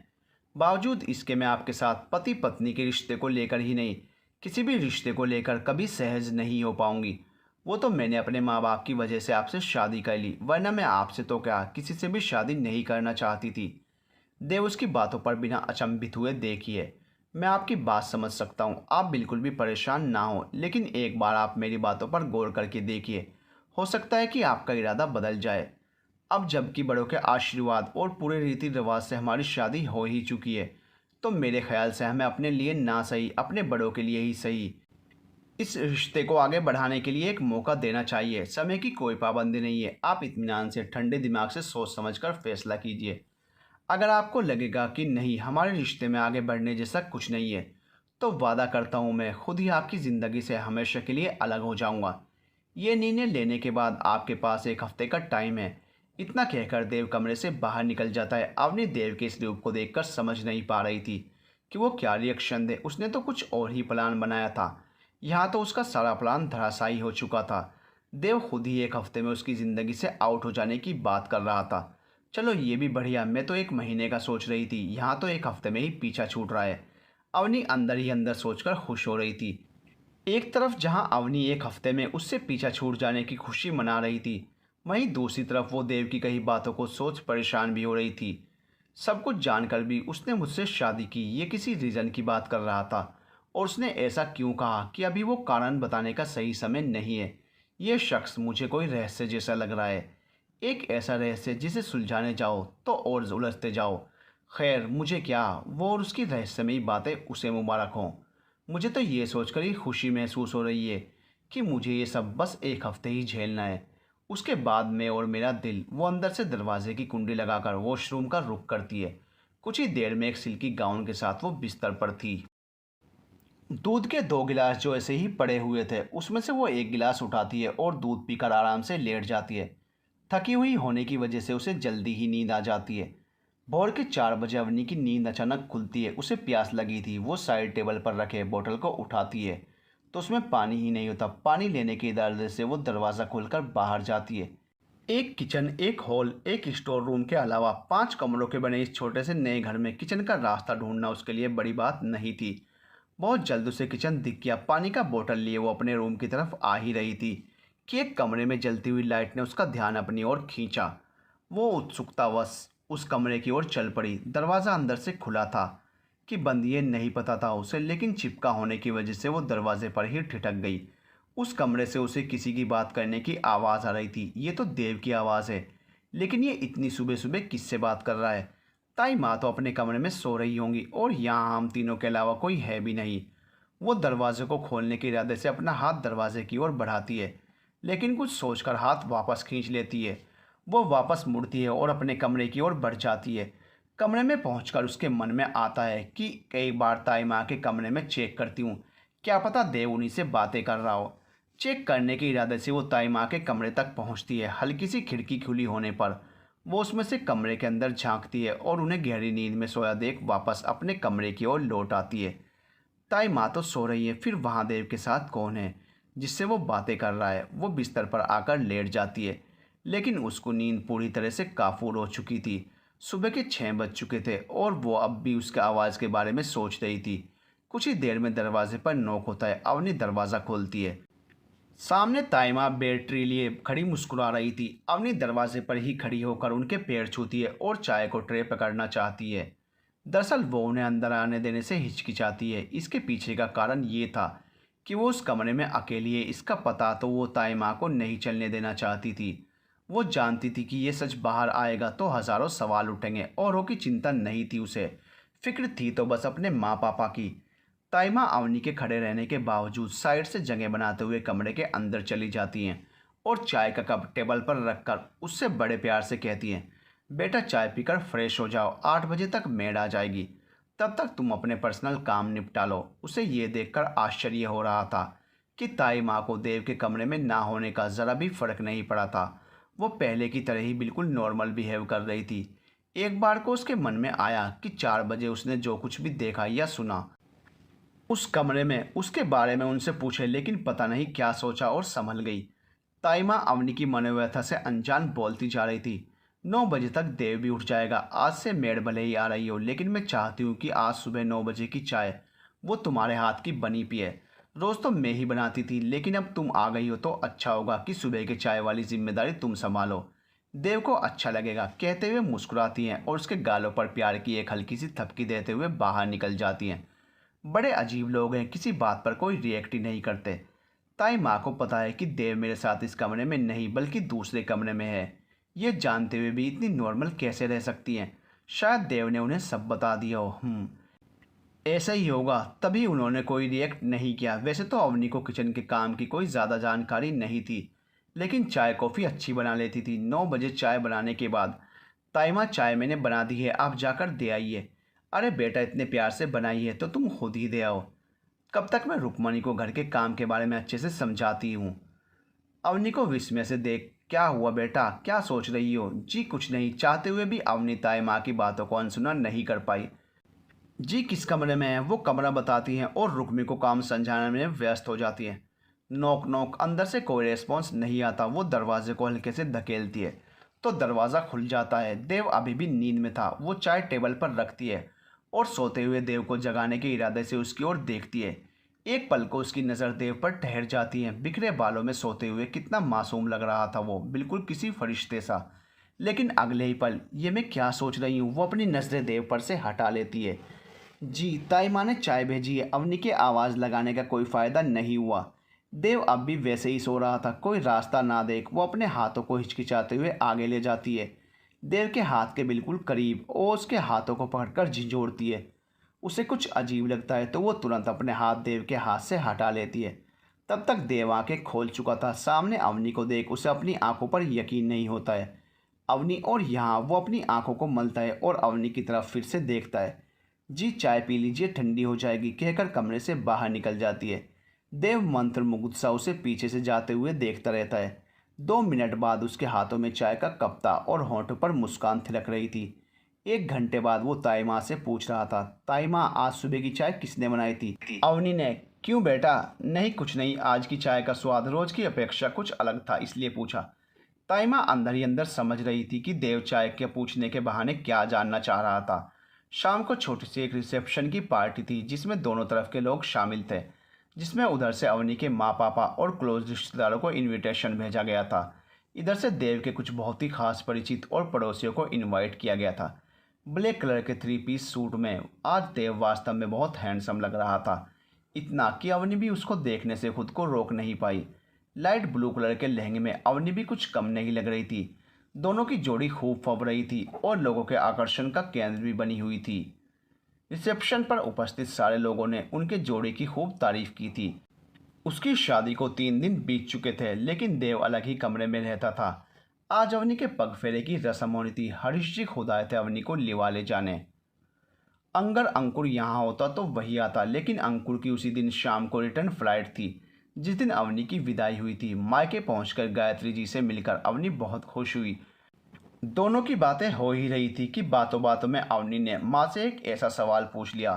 बावजूद इसके मैं आपके साथ पति पत्नी के रिश्ते को लेकर ही नहीं, किसी भी रिश्ते को लेकर कभी सहज नहीं हो पाऊंगी। वो तो मैंने अपने माँ बाप की वजह से आपसे शादी कर ली, वरना मैं आपसे तो क्या किसी से भी शादी नहीं करना चाहती थी। देव उसकी बातों पर बिना अचंभित हुए देखिए, मैं आपकी बात समझ सकता हूँ, आप बिल्कुल भी परेशान ना हो, लेकिन एक बार आप मेरी बातों पर गौर करके देखिए, हो सकता है कि आपका इरादा बदल जाए। अब जबकि बड़ों के आशीर्वाद और पूरे रीति रिवाज से हमारी शादी हो ही चुकी है, तो मेरे ख्याल से हमें अपने लिए ना सही, अपने बड़ों के लिए ही सही इस रिश्ते को आगे बढ़ाने के लिए एक मौका देना चाहिए। समय की कोई पाबंदी नहीं है, आप इत्मीनान से ठंडे दिमाग से सोच समझकर फैसला कीजिए। अगर आपको लगेगा कि नहीं, हमारे रिश्ते में आगे बढ़ने जैसा कुछ नहीं है, तो वादा करता हूँ मैं खुद ही आपकी ज़िंदगी से हमेशा के लिए अलग हो जाऊँगा। ये निर्णय लेने के बाद आपके पास एक हफ्ते का टाइम है। इतना कहकर देव कमरे से बाहर निकल जाता है। अवनी देव के इस रूप को देखकर समझ नहीं पा रही थी कि वो क्या रिएक्शन दे। उसने तो कुछ और ही प्लान बनाया था, यहाँ तो उसका सारा प्लान धराशायी हो चुका था। देव खुद ही एक हफ्ते में उसकी ज़िंदगी से आउट हो जाने की बात कर रहा था। चलो ये भी बढ़िया, मैं तो एक महीने का सोच रही थी, यहाँ तो एक हफ्ते में ही पीछा छूट रहा है। अवनी अंदर ही अंदर सोचकर खुश हो रही थी। एक तरफ जहां अवनी एक हफ्ते में उससे पीछा छूट जाने की खुशी मना रही थी, वहीं दूसरी तरफ वो देव की कही बातों को सोच परेशान भी हो रही थी। सब कुछ जानकर भी उसने मुझसे शादी की, ये किसी रीज़न की बात कर रहा था। और उसने ऐसा क्यों कहा कि अभी वो कारण बताने का सही समय नहीं है। ये शख्स मुझे कोई रहस्य जैसा लग रहा है, एक ऐसा रहस्य जिसे सुलझाने जाओ तो और उलझते जाओ। खैर मुझे क्या, वो और उसकी रहस्यमयी बातें उसे मुबारक हों। मुझे तो ये सोचकर ही खुशी महसूस हो रही है कि मुझे ये सब बस एक हफ्ते ही झेलना है। उसके बाद मैं और मेरा दिल वो अंदर से दरवाजे की कुंडी लगाकर वॉशरूम का रुख करती है। कुछ ही देर में एक सिल्की गाउन के साथ वो बिस्तर पर थी। दूध के 2 गिलास जो ऐसे ही पड़े हुए थे उसमें से वो एक गिलास उठाती है और दूध पीकर आराम से लेट जाती है। थकी हुई होने की वजह से उसे जल्दी ही नींद आ जाती है। भोर के 4 बजे अवनी की नींद अचानक खुलती है। उसे प्यास लगी थी। वो साइड टेबल पर रखे बोतल को उठाती है तो उसमें पानी ही नहीं होता। पानी लेने के इरादे से वो दरवाज़ा खोलकर बाहर जाती है। एक किचन, एक हॉल, एक स्टोर रूम के अलावा 5 कमरों के बने इस छोटे से नए घर में किचन का रास्ता ढूंढना उसके लिए बड़ी बात नहीं थी। बहुत जल्द उसे किचन दिख गया। पानी का बोतल लिए वो अपने रूम की तरफ आ ही रही थी कि एक कमरे में जलती हुई लाइट ने उसका ध्यान अपनी ओर खींचा। वो उत्सुकतावश उस कमरे की ओर चल पड़ी। दरवाज़ा अंदर से खुला था कि बंद ये नहीं पता था उसे, लेकिन चिपका होने की वजह से वो दरवाजे पर ही ठिठक गई। उस कमरे से उसे किसी की बात करने की आवाज़ आ रही थी। ये तो देव की आवाज़ है, लेकिन ये इतनी सुबह सुबह किससे बात कर रहा है? ताई माँ तो अपने कमरे में सो रही होंगी और यहाँ हम तीनों के अलावा कोई है भी नहीं। वो दरवाजे को खोलने के इरादे से अपना हाथ दरवाजे की ओर बढ़ाती है, लेकिन कुछ सोचकर हाथ वापस खींच लेती है। वो वापस मुड़ती है और अपने कमरे की ओर बढ़ जाती है। कमरे में पहुंचकर उसके मन में आता है कि कई बार ताई माँ के कमरे में चेक करती हूँ, क्या पता देव उन्हीं से बातें कर रहा हो। चेक करने के इरादे से वो ताई माँ के कमरे तक पहुँचती है। हल्की सी खिड़की खुली होने पर वो उसमें से कमरे के अंदर झांकती है और उन्हें गहरी नींद में सोया देख वापस अपने कमरे की ओर लौट आती है। ताई माँ तो सो रही है, फिर वहाँ देव के साथ कौन है जिससे वो बातें कर रहा है? वो बिस्तर पर आकर लेट जाती है, लेकिन उसको नींद पूरी तरह से काफूर हो चुकी थी। सुबह के 6 बज चुके थे और वो अब भी उसके आवाज़ के बारे में सोच रही थी। कुछ ही देर में दरवाजे पर नॉक होता है। अवनी दरवाज़ा खोलती है। सामने ताई माँ बैटरी लिए खड़ी मुस्कुरा रही थी। अवनी दरवाजे पर ही खड़ी होकर उनके पैर छूती है और चाय को ट्रे पकड़ना चाहती है। दरअसल वो उन्हें अंदर आने देने से हिचकिचाती है। इसके पीछे का कारण ये था कि वो उस कमरे में अकेली है। इसका पता तो वो ताई माँ को नहीं चलने देना चाहती थी। वो जानती थी कि ये सच बाहर आएगा तो हज़ारों सवाल उठेंगे। औरों की चिंता नहीं थी उसे, फिक्र थी तो बस अपने माँ पापा की। ताइमा अवनी के खड़े रहने के बावजूद साइड से जगह बनाते हुए कमरे के अंदर चली जाती हैं और चाय का कप टेबल पर रखकर उससे बड़े प्यार से कहती हैं, बेटा चाय पीकर फ्रेश हो जाओ, 8 बजे तक मेड आ जाएगी, तब तक तुम अपने पर्सनल काम निपटा लो। उसे ये देखकर आश्चर्य हो रहा था कि ताई माँ को देव के कमरे में ना होने का ज़रा भी फर्क नहीं पड़ा था। वो पहले की तरह ही बिल्कुल नॉर्मल बिहेव कर रही थी। एक बार को उसके मन में आया कि 4 बजे उसने जो कुछ भी देखा या सुना उस कमरे में उसके बारे में उनसे पूछे, लेकिन पता नहीं क्या सोचा और संभल गई। ताई माँ अवनी की मनोव्यथा से अनजान बोलती जा रही थी, 9 बजे तक देव भी उठ जाएगा। आज से मेड भले ही आ रही हो, लेकिन मैं चाहती हूँ कि आज सुबह 9 बजे की चाय वो तुम्हारे हाथ की बनी पिए। रोज़ तो मैं ही बनाती थी, लेकिन अब तुम आ गई हो तो अच्छा होगा कि सुबह के चाय वाली जिम्मेदारी तुम संभालो। देव को अच्छा लगेगा, कहते हुए मुस्कुराती हैं और उसके गालों पर प्यार की एक हल्की सी थपकी देते हुए बाहर निकल जाती हैं। बड़े अजीब लोग हैं, किसी बात पर कोई रिएक्ट ही नहीं करते। ताई माँ को पता है कि देव मेरे साथ इस कमरे में नहीं बल्कि दूसरे कमरे में है। ये जानते हुए भी इतनी नॉर्मल कैसे रह सकती हैं? शायद देव ने उन्हें सब बता दिया हो। ऐसा ही होगा, तभी उन्होंने कोई रिएक्ट नहीं किया। वैसे तो अवनी को किचन के काम की कोई ज़्यादा जानकारी नहीं थी, लेकिन चाय कॉफ़ी अच्छी बना लेती थी। 9 बजे चाय बनाने के बाद, ताई माँ चाय मैंने बना दी है, आप जाकर दे आइए। अरे बेटा, इतने प्यार से बनाई है तो तुम खुद ही दे आओ। कब तक मैं रुक्मणी को घर के काम के बारे में अच्छे से समझाती हूँ। अवनी को विस्मय से देख, क्या हुआ बेटा, क्या सोच रही हो? जी कुछ नहीं। चाहते हुए भी अवनी ताई माँ की बातों को अनसुना नहीं कर पाई। जी किस कमरे में है? वो कमरा बताती हैं और रुक्मी को काम समझाने में व्यस्त हो जाती है। Knock knock. अंदर से कोई रिस्पॉन्स नहीं आता। वो दरवाजे को हल्के से धकेलती है तो दरवाज़ा खुल जाता है। देव अभी भी नींद में था। वो चाय टेबल पर रखती है और सोते हुए देव को जगाने के इरादे से उसकी ओर देखती है। एक पल को उसकी नज़र देव पर ठहर जाती है। बिखरे बालों में सोते हुए कितना मासूम लग रहा था वो, बिल्कुल किसी फरिश्ते सा। लेकिन अगले ही पल, ये मैं क्या सोच रही हूँ, वो अपनी नज़रें देव पर से हटा लेती है। जी, ताई माँ ने चाय भेजी है। अवनी के आवाज़ लगाने का कोई फ़ायदा नहीं हुआ। देव अब भी वैसे ही सो रहा था। कोई रास्ता ना देख वो अपने हाथों को हिचकिचाते हुए आगे ले जाती है, देव के हाथ के बिल्कुल करीब, और उसके हाथों को पकड़कर झिझोड़ती है। उसे कुछ अजीब लगता है तो वो तुरंत अपने हाथ देव के हाथ से हटा लेती है। तब तक देव आंखें खोल चुका था। सामने अवनी को देख उसे अपनी आंखों पर यकीन नहीं होता है। अवनी, और यहाँ वो अपनी आंखों को मलता है और अवनी की तरफ फिर से देखता है। जी, चाय पी लीजिए, ठंडी हो जाएगी, कहकर कमरे से बाहर निकल जाती है। देव मंत्रमुग्ध सा उसे पीछे से जाते हुए देखता रहता है। 2 मिनट बाद उसके हाथों में चाय का कप था और होंठों पर मुस्कान थिलक रही थी। 1 घंटे बाद वो ताई माँ से पूछ रहा था, ताई माँ, आज सुबह की चाय किसने बनाई थी? अवनी ने, क्यों बेटा? नहीं, कुछ नहीं, आज की चाय का स्वाद रोज की अपेक्षा कुछ अलग था, इसलिए पूछा। ताई माँ अंदर ही अंदर समझ रही थी कि देव चाय के पूछने के बहाने क्या जानना चाह रहा था। शाम को छोटी सी एक रिसेप्शन की पार्टी थी जिसमें दोनों तरफ के लोग शामिल थे, जिसमें उधर से अवनी के माँ पापा और क्लोज रिश्तेदारों को इनविटेशन भेजा गया था। इधर से देव के कुछ बहुत ही खास परिचित और पड़ोसियों को इनवाइट किया गया था। ब्लैक कलर के 3 पीस सूट में आज देव वास्तव में बहुत हैंडसम लग रहा था, इतना कि अवनी भी उसको देखने से खुद को रोक नहीं पाई। लाइट ब्लू कलर के लहंगे में अवनी भी कुछ कम नहीं लग रही थी। दोनों की जोड़ी खूब फब रही थी और लोगों के आकर्षण का केंद्र भी बनी हुई थी। रिसेप्शन पर उपस्थित सारे लोगों ने उनके जोड़ी की खूब तारीफ की थी। उसकी शादी को 3 दिन बीत चुके थे, लेकिन देव अलग ही कमरे में रहता था। आज अवनी के पग फेरे की रस्म होनी थी। हरीश जी खुद आए थे अवनी को लिवा ले जाने। अगर अंकुर यहाँ होता तो वही आता, लेकिन अंकुर की उसी दिन शाम को रिटर्न फ्लाइट थी जिस दिन अवनी की विदाई हुई थी। मायके पहुंचकर गायत्री जी से मिलकर अवनी बहुत खुश हुई। दोनों की बातें हो ही रही थी कि बातों बातों में अवनी ने माँ से एक ऐसा सवाल पूछ लिया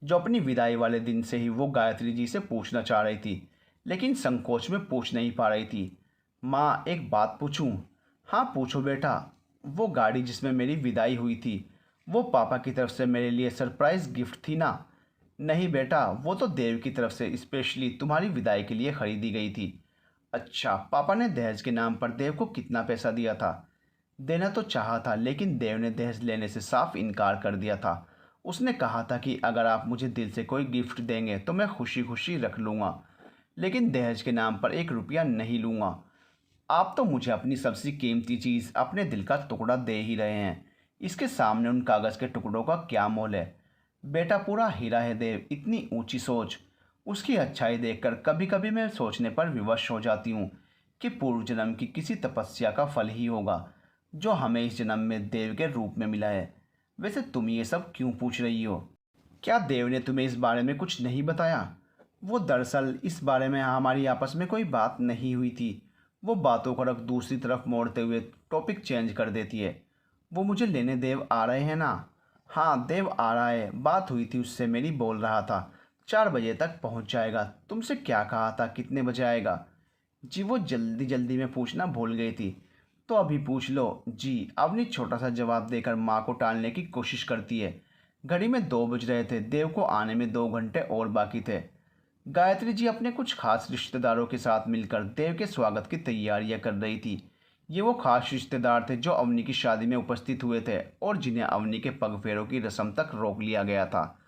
जो अपनी विदाई वाले दिन से ही वो गायत्री जी से पूछना चाह रही थी, लेकिन संकोच में पूछ नहीं पा रही थी। माँ, एक बात पूछूं? हाँ, पूछो बेटा। वो गाड़ी जिसमें मेरी विदाई हुई थी, वो पापा की तरफ से मेरे लिए सरप्राइज गिफ्ट थी ना? नहीं बेटा, वो तो देव की तरफ से स्पेशली तुम्हारी विदाई के लिए खरीदी गई थी। अच्छा, पापा ने दहेज के नाम पर देव को कितना पैसा दिया था? देना तो चाहा था, लेकिन देव ने दहेज लेने से साफ इनकार कर दिया था। उसने कहा था कि अगर आप मुझे दिल से कोई गिफ्ट देंगे तो मैं खुशी खुशी रख लूँगा, लेकिन दहेज के नाम पर 1 रुपया नहीं लूँगा। आप तो मुझे अपनी सबसे कीमती चीज़, अपने दिल का टुकड़ा दे ही रहे हैं। इसके सामने उन कागज़ के टुकड़ों का क्या मोल है? बेटा पूरा हीरा है देव, इतनी ऊंची सोच। उसकी अच्छाई देखकर कभी कभी मैं सोचने पर विवश हो जाती हूँ कि पूर्व जन्म की किसी तपस्या का फल ही होगा जो हमें इस जन्म में देव के रूप में मिला है। वैसे तुम ये सब क्यों पूछ रही हो? क्या देव ने तुम्हें इस बारे में कुछ नहीं बताया? वो दरअसल इस बारे में हमारी आपस में कोई बात नहीं हुई थी। वो बातों को रख दूसरी तरफ मोड़ते हुए टॉपिक चेंज कर देती है। वो मुझे लेने देव आ रहे हैं ना? हाँ, देव आ रहा है, बात हुई थी उससे मेरी, बोल रहा था 4 बजे तक पहुंच जाएगा। तुमसे क्या कहा था, कितने बजे आएगा? जी, वो जल्दी जल्दी में पूछना भूल गई थी। तो अभी पूछ लो। जी, अवनी छोटा सा जवाब देकर माँ को टालने की कोशिश करती है। घड़ी में 2 बज रहे थे। देव को आने में 2 घंटे और बाकी थे। गायत्री जी अपने कुछ खास रिश्तेदारों के साथ मिलकर देव के स्वागत की तैयारियां कर रही थी। ये वो खास रिश्तेदार थे जो अवनी की शादी में उपस्थित हुए थे और जिन्हें अवनी के पग फेरों की रस्म तक रोक लिया गया था।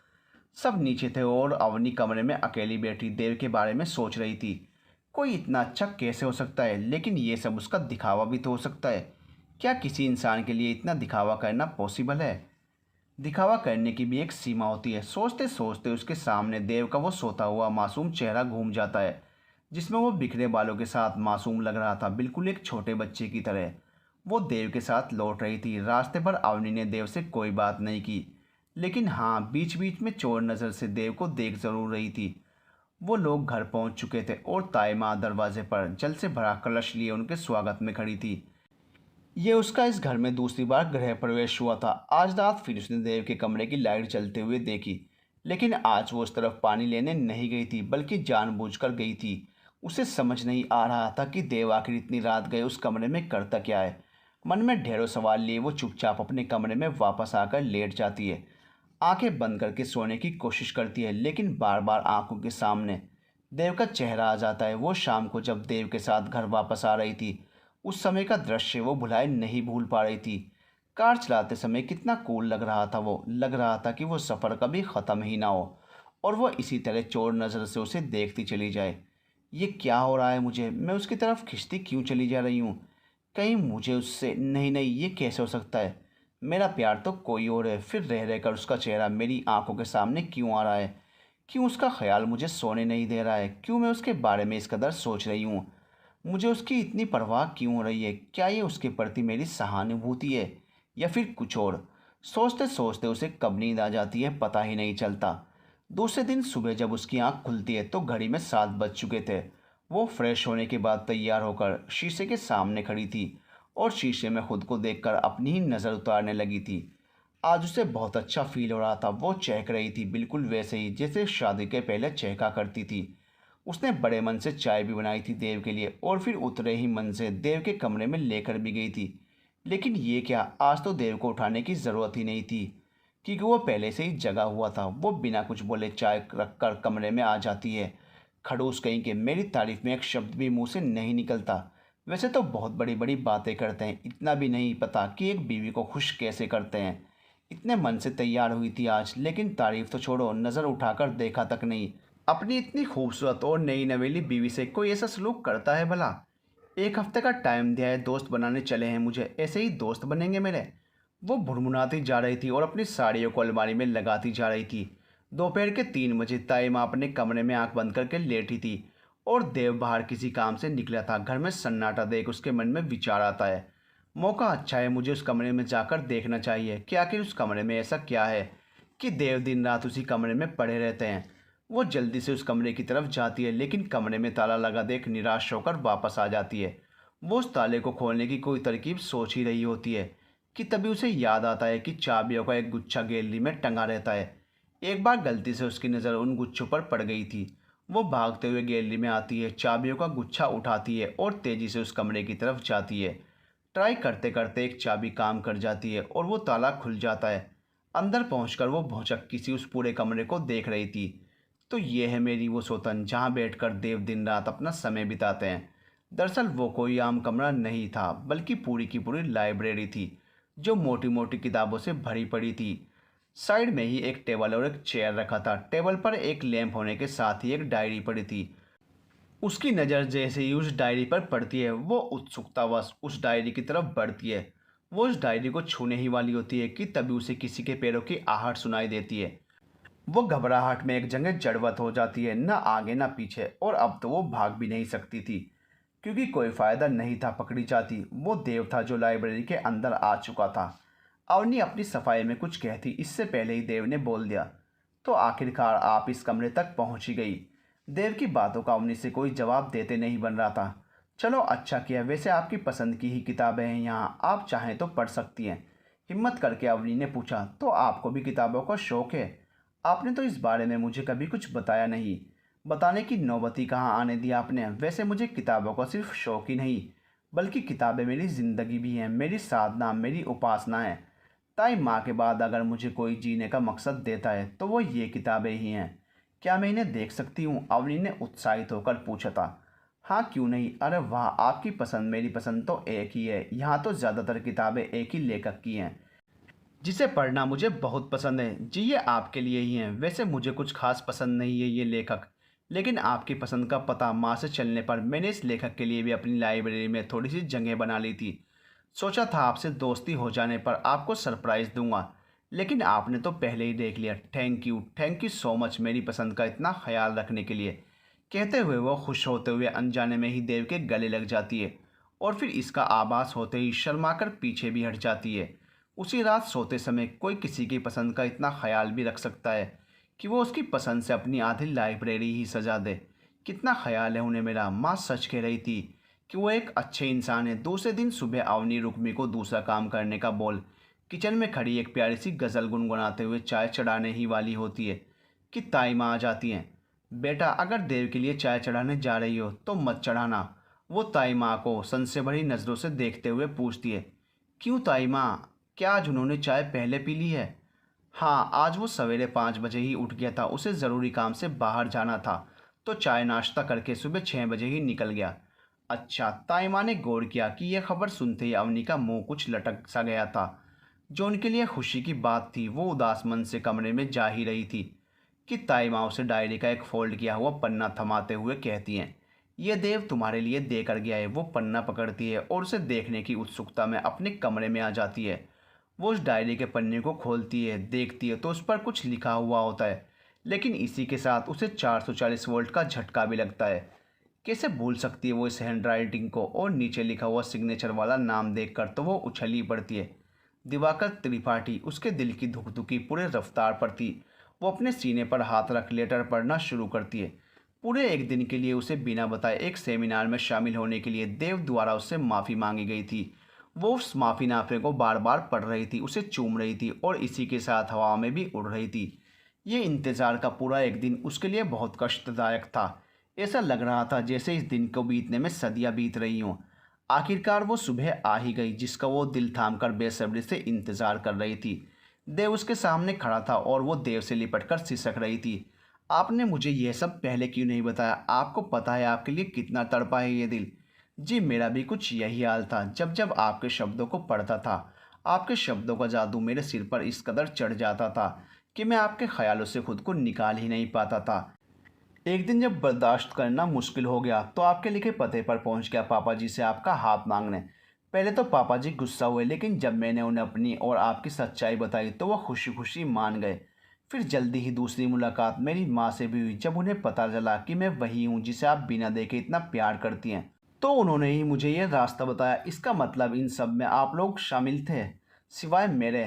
सब नीचे थे और अवनी कमरे में अकेली बैठी देव के बारे में सोच रही थी। कोई इतना अच्छा कैसे हो सकता है? लेकिन ये सब उसका दिखावा भी तो हो सकता है। क्या किसी इंसान के लिए इतना दिखावा करना पॉसिबल है? दिखावा करने की भी एक सीमा होती है। सोचते सोचते उसके सामने देव का वो सोता हुआ मासूम चेहरा घूम जाता है, जिसमें वो बिखरे बालों के साथ मासूम लग रहा था, बिल्कुल एक छोटे बच्चे की तरह। वो देव के साथ लौट रही थी। रास्ते पर अवनी ने देव से कोई बात नहीं की, लेकिन हाँ, बीच बीच में चोर नज़र से देव को देख जरूर रही थी। वो लोग घर पहुंच चुके थे और ताई माँ दरवाजे पर जल से भरा कलश लिए उनके स्वागत में खड़ी थी। ये उसका इस घर में दूसरी बार गृह प्रवेश हुआ था। आज रात फिर उसने देव के कमरे की लाइट जलते हुए देखी, लेकिन आज वो उस तरफ पानी लेने नहीं गई थी, बल्कि जानबूझकर गई थी। उसे समझ नहीं आ रहा था कि देव आखिर इतनी रात गए उस कमरे में करता क्या है। मन में ढेरों सवाल लिए वो चुपचाप अपने कमरे में वापस आकर लेट जाती है। आंखें बंद करके सोने की कोशिश करती है, लेकिन बार बार आंखों के सामने देव का चेहरा आ जाता है। वो शाम को जब देव के साथ घर वापस आ रही थी, उस समय का दृश्य वो भुलाए नहीं भूल पा रही थी। कार चलाते समय कितना कूल लग रहा था वो। लग रहा था कि वो सफ़र कभी ख़त्म ही ना हो और वो इसी तरह चोर नज़र से उसे देखती चली जाए। ये क्या हो रहा है मुझे? मैं उसकी तरफ खिंचती क्यों चली जा रही हूँ? कहीं मुझे उससे नहीं नहीं, ये कैसे हो सकता है? मेरा प्यार तो कोई और है, फिर रह रहकर उसका चेहरा मेरी आंखों के सामने क्यों आ रहा है? क्यों उसका ख्याल मुझे सोने नहीं दे रहा है? क्यों मैं उसके बारे में इस कदर सोच रही हूँ? मुझे उसकी इतनी परवाह क्यों हो रही है? क्या ये उसके प्रति मेरी सहानुभूति है या फिर कुछ और? सोचते सोचते उसे कब नींद आ जाती है पता ही नहीं चलता। दूसरे दिन सुबह जब उसकी आंख खुलती है तो घड़ी में 7 बज चुके थे। वो फ्रेश होने के बाद तैयार होकर शीशे के सामने खड़ी थी और शीशे में खुद को देखकर अपनी ही नज़र उतारने लगी थी। आज उसे बहुत अच्छा फील हो रहा था। वो चहक रही थी, बिल्कुल वैसे ही जैसे शादी के पहले चहका करती थी। उसने बड़े मन से चाय भी बनाई थी देव के लिए और फिर उतरे ही मन से देव के कमरे में लेकर भी गई थी। लेकिन ये क्या, आज तो देव को उठाने की ज़रूरत ही नहीं थी क्योंकि वो पहले से ही जगा हुआ था। वो बिना कुछ बोले चाय रखकर कमरे में आ जाती है। खड़ूस कहीं के, मेरी तारीफ में एक शब्द भी मुंह से नहीं निकलता। वैसे तो बहुत बड़ी बड़ी बातें करते हैं, इतना भी नहीं पता कि एक बीवी को खुश कैसे करते हैं। इतने मन से तैयार हुई थी आज, लेकिन तारीफ तो छोड़ो, नज़र उठाकर देखा तक नहीं। अपनी इतनी खूबसूरत और नई नवेली बीवी से कोई ऐसा सलूक करता है भला? एक हफ्ते का टाइम दिया है, दोस्त बनाने चले हैं मुझे, ऐसे ही दोस्त बनेंगे मेरे? वो भुनभुनाती जा रही थी और अपनी साड़ियों को अलमारी में लगाती जा रही थी। दोपहर के 3 बजे ताई माँ अपने कमरे में आंख बंद करके लेटी थी और देव बाहर किसी काम से निकला था। घर में सन्नाटा देख उसके मन में विचार आता है, मौका अच्छा है, मुझे उस कमरे में जाकर देखना चाहिए कि आखिर उस कमरे में ऐसा क्या है कि देव दिन रात उसी कमरे में पड़े रहते हैं। वो जल्दी से उस कमरे की तरफ जाती है लेकिन कमरे में ताला लगा देख निराश होकर वापस आ जाती है। वो उस ताले को खोलने की कोई तरकीब सोच ही रही होती है कि तभी उसे याद आता है कि चाबियों का एक गुच्छा गैलरी में टंगा रहता है। एक बार गलती से उसकी नज़र उन गुच्छों पर पड़ गई थी। वो भागते हुए गैलरी में आती है, चाबियों का गुच्छा उठाती है और तेज़ी से उस कमरे की तरफ जाती है। ट्राई करते करते एक चाबी काम कर जाती है और वो ताला खुल जाता है। अंदर पहुंचकर वो भौचक्की सी उस पूरे कमरे को देख रही थी। तो ये है मेरी वो सोतन जहाँ बैठकर देव दिन रात अपना समय बिताते हैं। दरअसल वो कोई आम कमरा नहीं था, बल्कि पूरी की पूरी लाइब्रेरी थी जो मोटी मोटी किताबों से भरी पड़ी थी। साइड में ही एक टेबल और एक चेयर रखा था। टेबल पर एक लैंप होने के साथ ही एक डायरी पड़ी थी। उसकी नज़र जैसे ही उस डायरी पर पड़ती है वो उत्सुकतावश उस डायरी की तरफ बढ़ती है। वो उस डायरी को छूने ही वाली होती है कि तभी उसे किसी के पैरों की आहट सुनाई देती है। वो घबराहट में एक जगह जड़वत हो जाती है, न आगे न पीछे, और अब तो वो भाग भी नहीं सकती थी क्योंकि कोई फ़ायदा नहीं था पकड़ी जाती। वो देव था जो लाइब्रेरी के अंदर आ चुका था। अवनी अपनी सफाई में कुछ कहती इससे पहले ही देव ने बोल दिया, तो आखिरकार आप इस कमरे तक पहुंच ही गई। देव की बातों का अवनी से कोई जवाब देते नहीं बन रहा था। चलो अच्छा किया, वैसे आपकी पसंद की ही किताबें हैं यहाँ, आप चाहें तो पढ़ सकती हैं। हिम्मत करके अवनी ने पूछा, तो आपको भी किताबों का शौक़ है? आपने तो इस बारे में मुझे कभी कुछ बताया नहीं। बताने की नौबत ही कहाँ आने दी आपने। वैसे मुझे किताबों का सिर्फ शौक़ ही नहीं, बल्कि किताबें मेरी ज़िंदगी भी हैं, मेरी साधना, मेरी उपासना है। ताई माँ के बाद अगर मुझे कोई जीने का मकसद देता है तो वो ये किताबें ही हैं। क्या मैं इन्हें देख सकती हूँ? अवनी ने उत्साहित होकर पूछा था। हाँ क्यों नहीं, अरे वाह, आपकी पसंद मेरी पसंद तो एक ही है। यहाँ तो ज़्यादातर किताबें एक ही लेखक की हैं जिसे पढ़ना मुझे बहुत पसंद है। जी ये आपके लिए ही हैं। वैसे मुझे कुछ खास पसंद नहीं है ये लेखक, लेकिन आपकी पसंद का पता माँ से चलने पर मैंने इस लेखक के लिए भी अपनी लाइब्रेरी में थोड़ी सी जगह बना ली थी। सोचा था आपसे दोस्ती हो जाने पर आपको सरप्राइज़ दूंगा, लेकिन आपने तो पहले ही देख लिया। थैंक यू सो मच मेरी पसंद का इतना ख्याल रखने के लिए। कहते हुए वो खुश होते हुए अनजाने में ही देव के गले लग जाती है और फिर इसका आभास होते ही शर्माकर पीछे भी हट जाती है। उसी रात सोते समय कोई किसी की पसंद का इतना ख्याल भी रख सकता है कि वो उसकी पसंद से अपनी आधी लाइब्रेरी ही सजा दे? कितना ख्याल है उन्हें मेरा। माँ सच कह रही थी कि वो एक अच्छे इंसान है। दूसरे दिन सुबह अवनी रुक्मी को दूसरा काम करने का बोल किचन में खड़ी एक प्यारी सी गज़ल गुनगुनाते हुए चाय चढ़ाने ही वाली होती है कि ताई माँ आ जाती हैं। बेटा अगर देव के लिए चाय चढ़ाने जा रही हो तो मत चढ़ाना। वो ताई माँ को संशय भरी नज़रों से देखते हुए पूछती है। क्यों ताई माँ, क्या आज उन्होंने चाय पहले पी ली है? हाँ, आज वो सवेरे 5 बजे ही उठ गया था, उसे ज़रूरी काम से बाहर जाना था तो चाय नाश्ता करके सुबह 6 बजे ही निकल गया। अच्छा, ताई माँ ने गौर किया कि यह खबर सुनते ही अवनी का मुंह कुछ लटक सा गया था। जो उनके लिए खुशी की बात थी वो उदास मन से कमरे में जा ही रही थी कि ताई माँ उसे डायरी का एक फोल्ड किया हुआ पन्ना थमाते हुए कहती हैं, ये देव तुम्हारे लिए दे कर गया है। वो पन्ना पकड़ती है और उसे देखने की उत्सुकता में अपने कमरे में आ जाती है। वो उस डायरी के पन्ने को खोलती है, देखती है तो उस पर कुछ लिखा हुआ होता है, लेकिन इसी के साथ उसे 440 वोल्ट का झटका भी लगता है। कैसे भूल सकती है वो इस हैंडराइटिंग को, और नीचे लिखा हुआ सिग्नेचर वाला नाम देखकर तो वो उछली पड़ती है। दिवाकर त्रिपाठी। उसके दिल की धुकधुकी पूरे रफ्तार पर थी। वो अपने सीने पर हाथ रख लेटर पढ़ना शुरू करती है। पूरे एक दिन के लिए उसे बिना बताए एक सेमिनार में शामिल होने के लिए देव द्वारा उससे माफ़ी मांगी गई थी। वो उस माफ़ीनामे को बार बार पढ़ रही थी, उसे चूम रही थी और इसी के साथ हवा में भी उड़ रही थी। ये इंतज़ार का पूरा एक दिन उसके लिए बहुत कष्टदायक था। ऐसा लग रहा था जैसे इस दिन को बीतने में सदियां बीत रही हों। आखिरकार वो सुबह आ ही गई जिसका वो दिल थाम कर बेसब्री से इंतज़ार कर रही थी। देव उसके सामने खड़ा था और वो देव से लिपटकर सिसक रही थी। आपने मुझे यह सब पहले क्यों नहीं बताया? आपको पता है आपके लिए कितना तड़पा है ये दिल। जी मेरा भी कुछ यही हाल था। जब जब आपके शब्दों को पढ़ता था, आपके शब्दों का जादू मेरे सिर पर इस कदर चढ़ जाता था कि मैं आपके ख्यालों से खुद को निकाल ही नहीं पाता था। एक दिन जब बर्दाश्त करना मुश्किल हो गया तो आपके लिखे पते पर पहुंच गया पापा जी से आपका हाथ मांगने। पहले तो पापा जी गुस्सा हुए, लेकिन जब मैंने उन्हें अपनी और आपकी सच्चाई बताई तो वह खुशी खुशी मान गए। फिर जल्दी ही दूसरी मुलाकात मेरी माँ से भी हुई। जब उन्हें पता चला कि मैं वही हूँ जिसे आप बिना देखे इतना प्यार करती हैं, तो उन्होंने ही मुझे यह रास्ता बताया। इसका मतलब इन सब में आप लोग शामिल थे, सिवाय मेरे।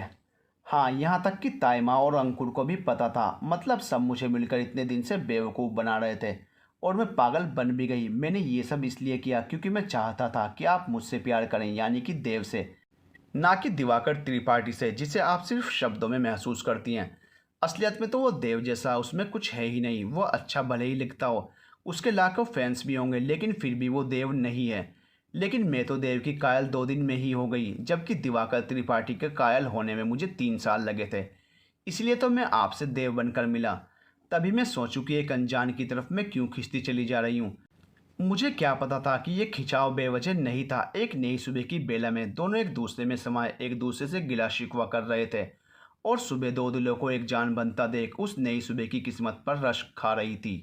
हाँ, यहाँ तक कि ताई माँ और अंकुर को भी पता था। मतलब सब मुझे मिलकर इतने दिन से बेवकूफ़ बना रहे थे, और मैं पागल बन भी गई। मैंने ये सब इसलिए किया क्योंकि मैं चाहता था कि आप मुझसे प्यार करें, यानी कि देव से, ना कि दिवाकर त्रिपाठी से जिसे आप सिर्फ शब्दों में महसूस करती हैं। असलियत में तो वो देव जैसा उसमें कुछ है ही नहीं। वो अच्छा भले ही लिखता हो, उसके लाखों फैंस भी होंगे, लेकिन फिर भी वो देव नहीं है। लेकिन मैं तो देव की कायल 2 दिन में ही हो गई, जबकि दिवाकर त्रिपाठी के कायल होने में मुझे 3 साल लगे थे। इसलिए तो मैं आपसे देव बनकर मिला। तभी मैं सोचूं कि एक अनजान की तरफ मैं क्यों खिंचती चली जा रही हूँ। मुझे क्या पता था कि ये खिंचाव बेवजह नहीं था। एक नई सुबह की बेला में दोनों एक दूसरे में समाये एक दूसरे से गिला शिकवा कर रहे थे, और सुबह दो दिलों को एक जान बनता देख उस नई सुबह की किस्मत पर रश्क खा रही थी।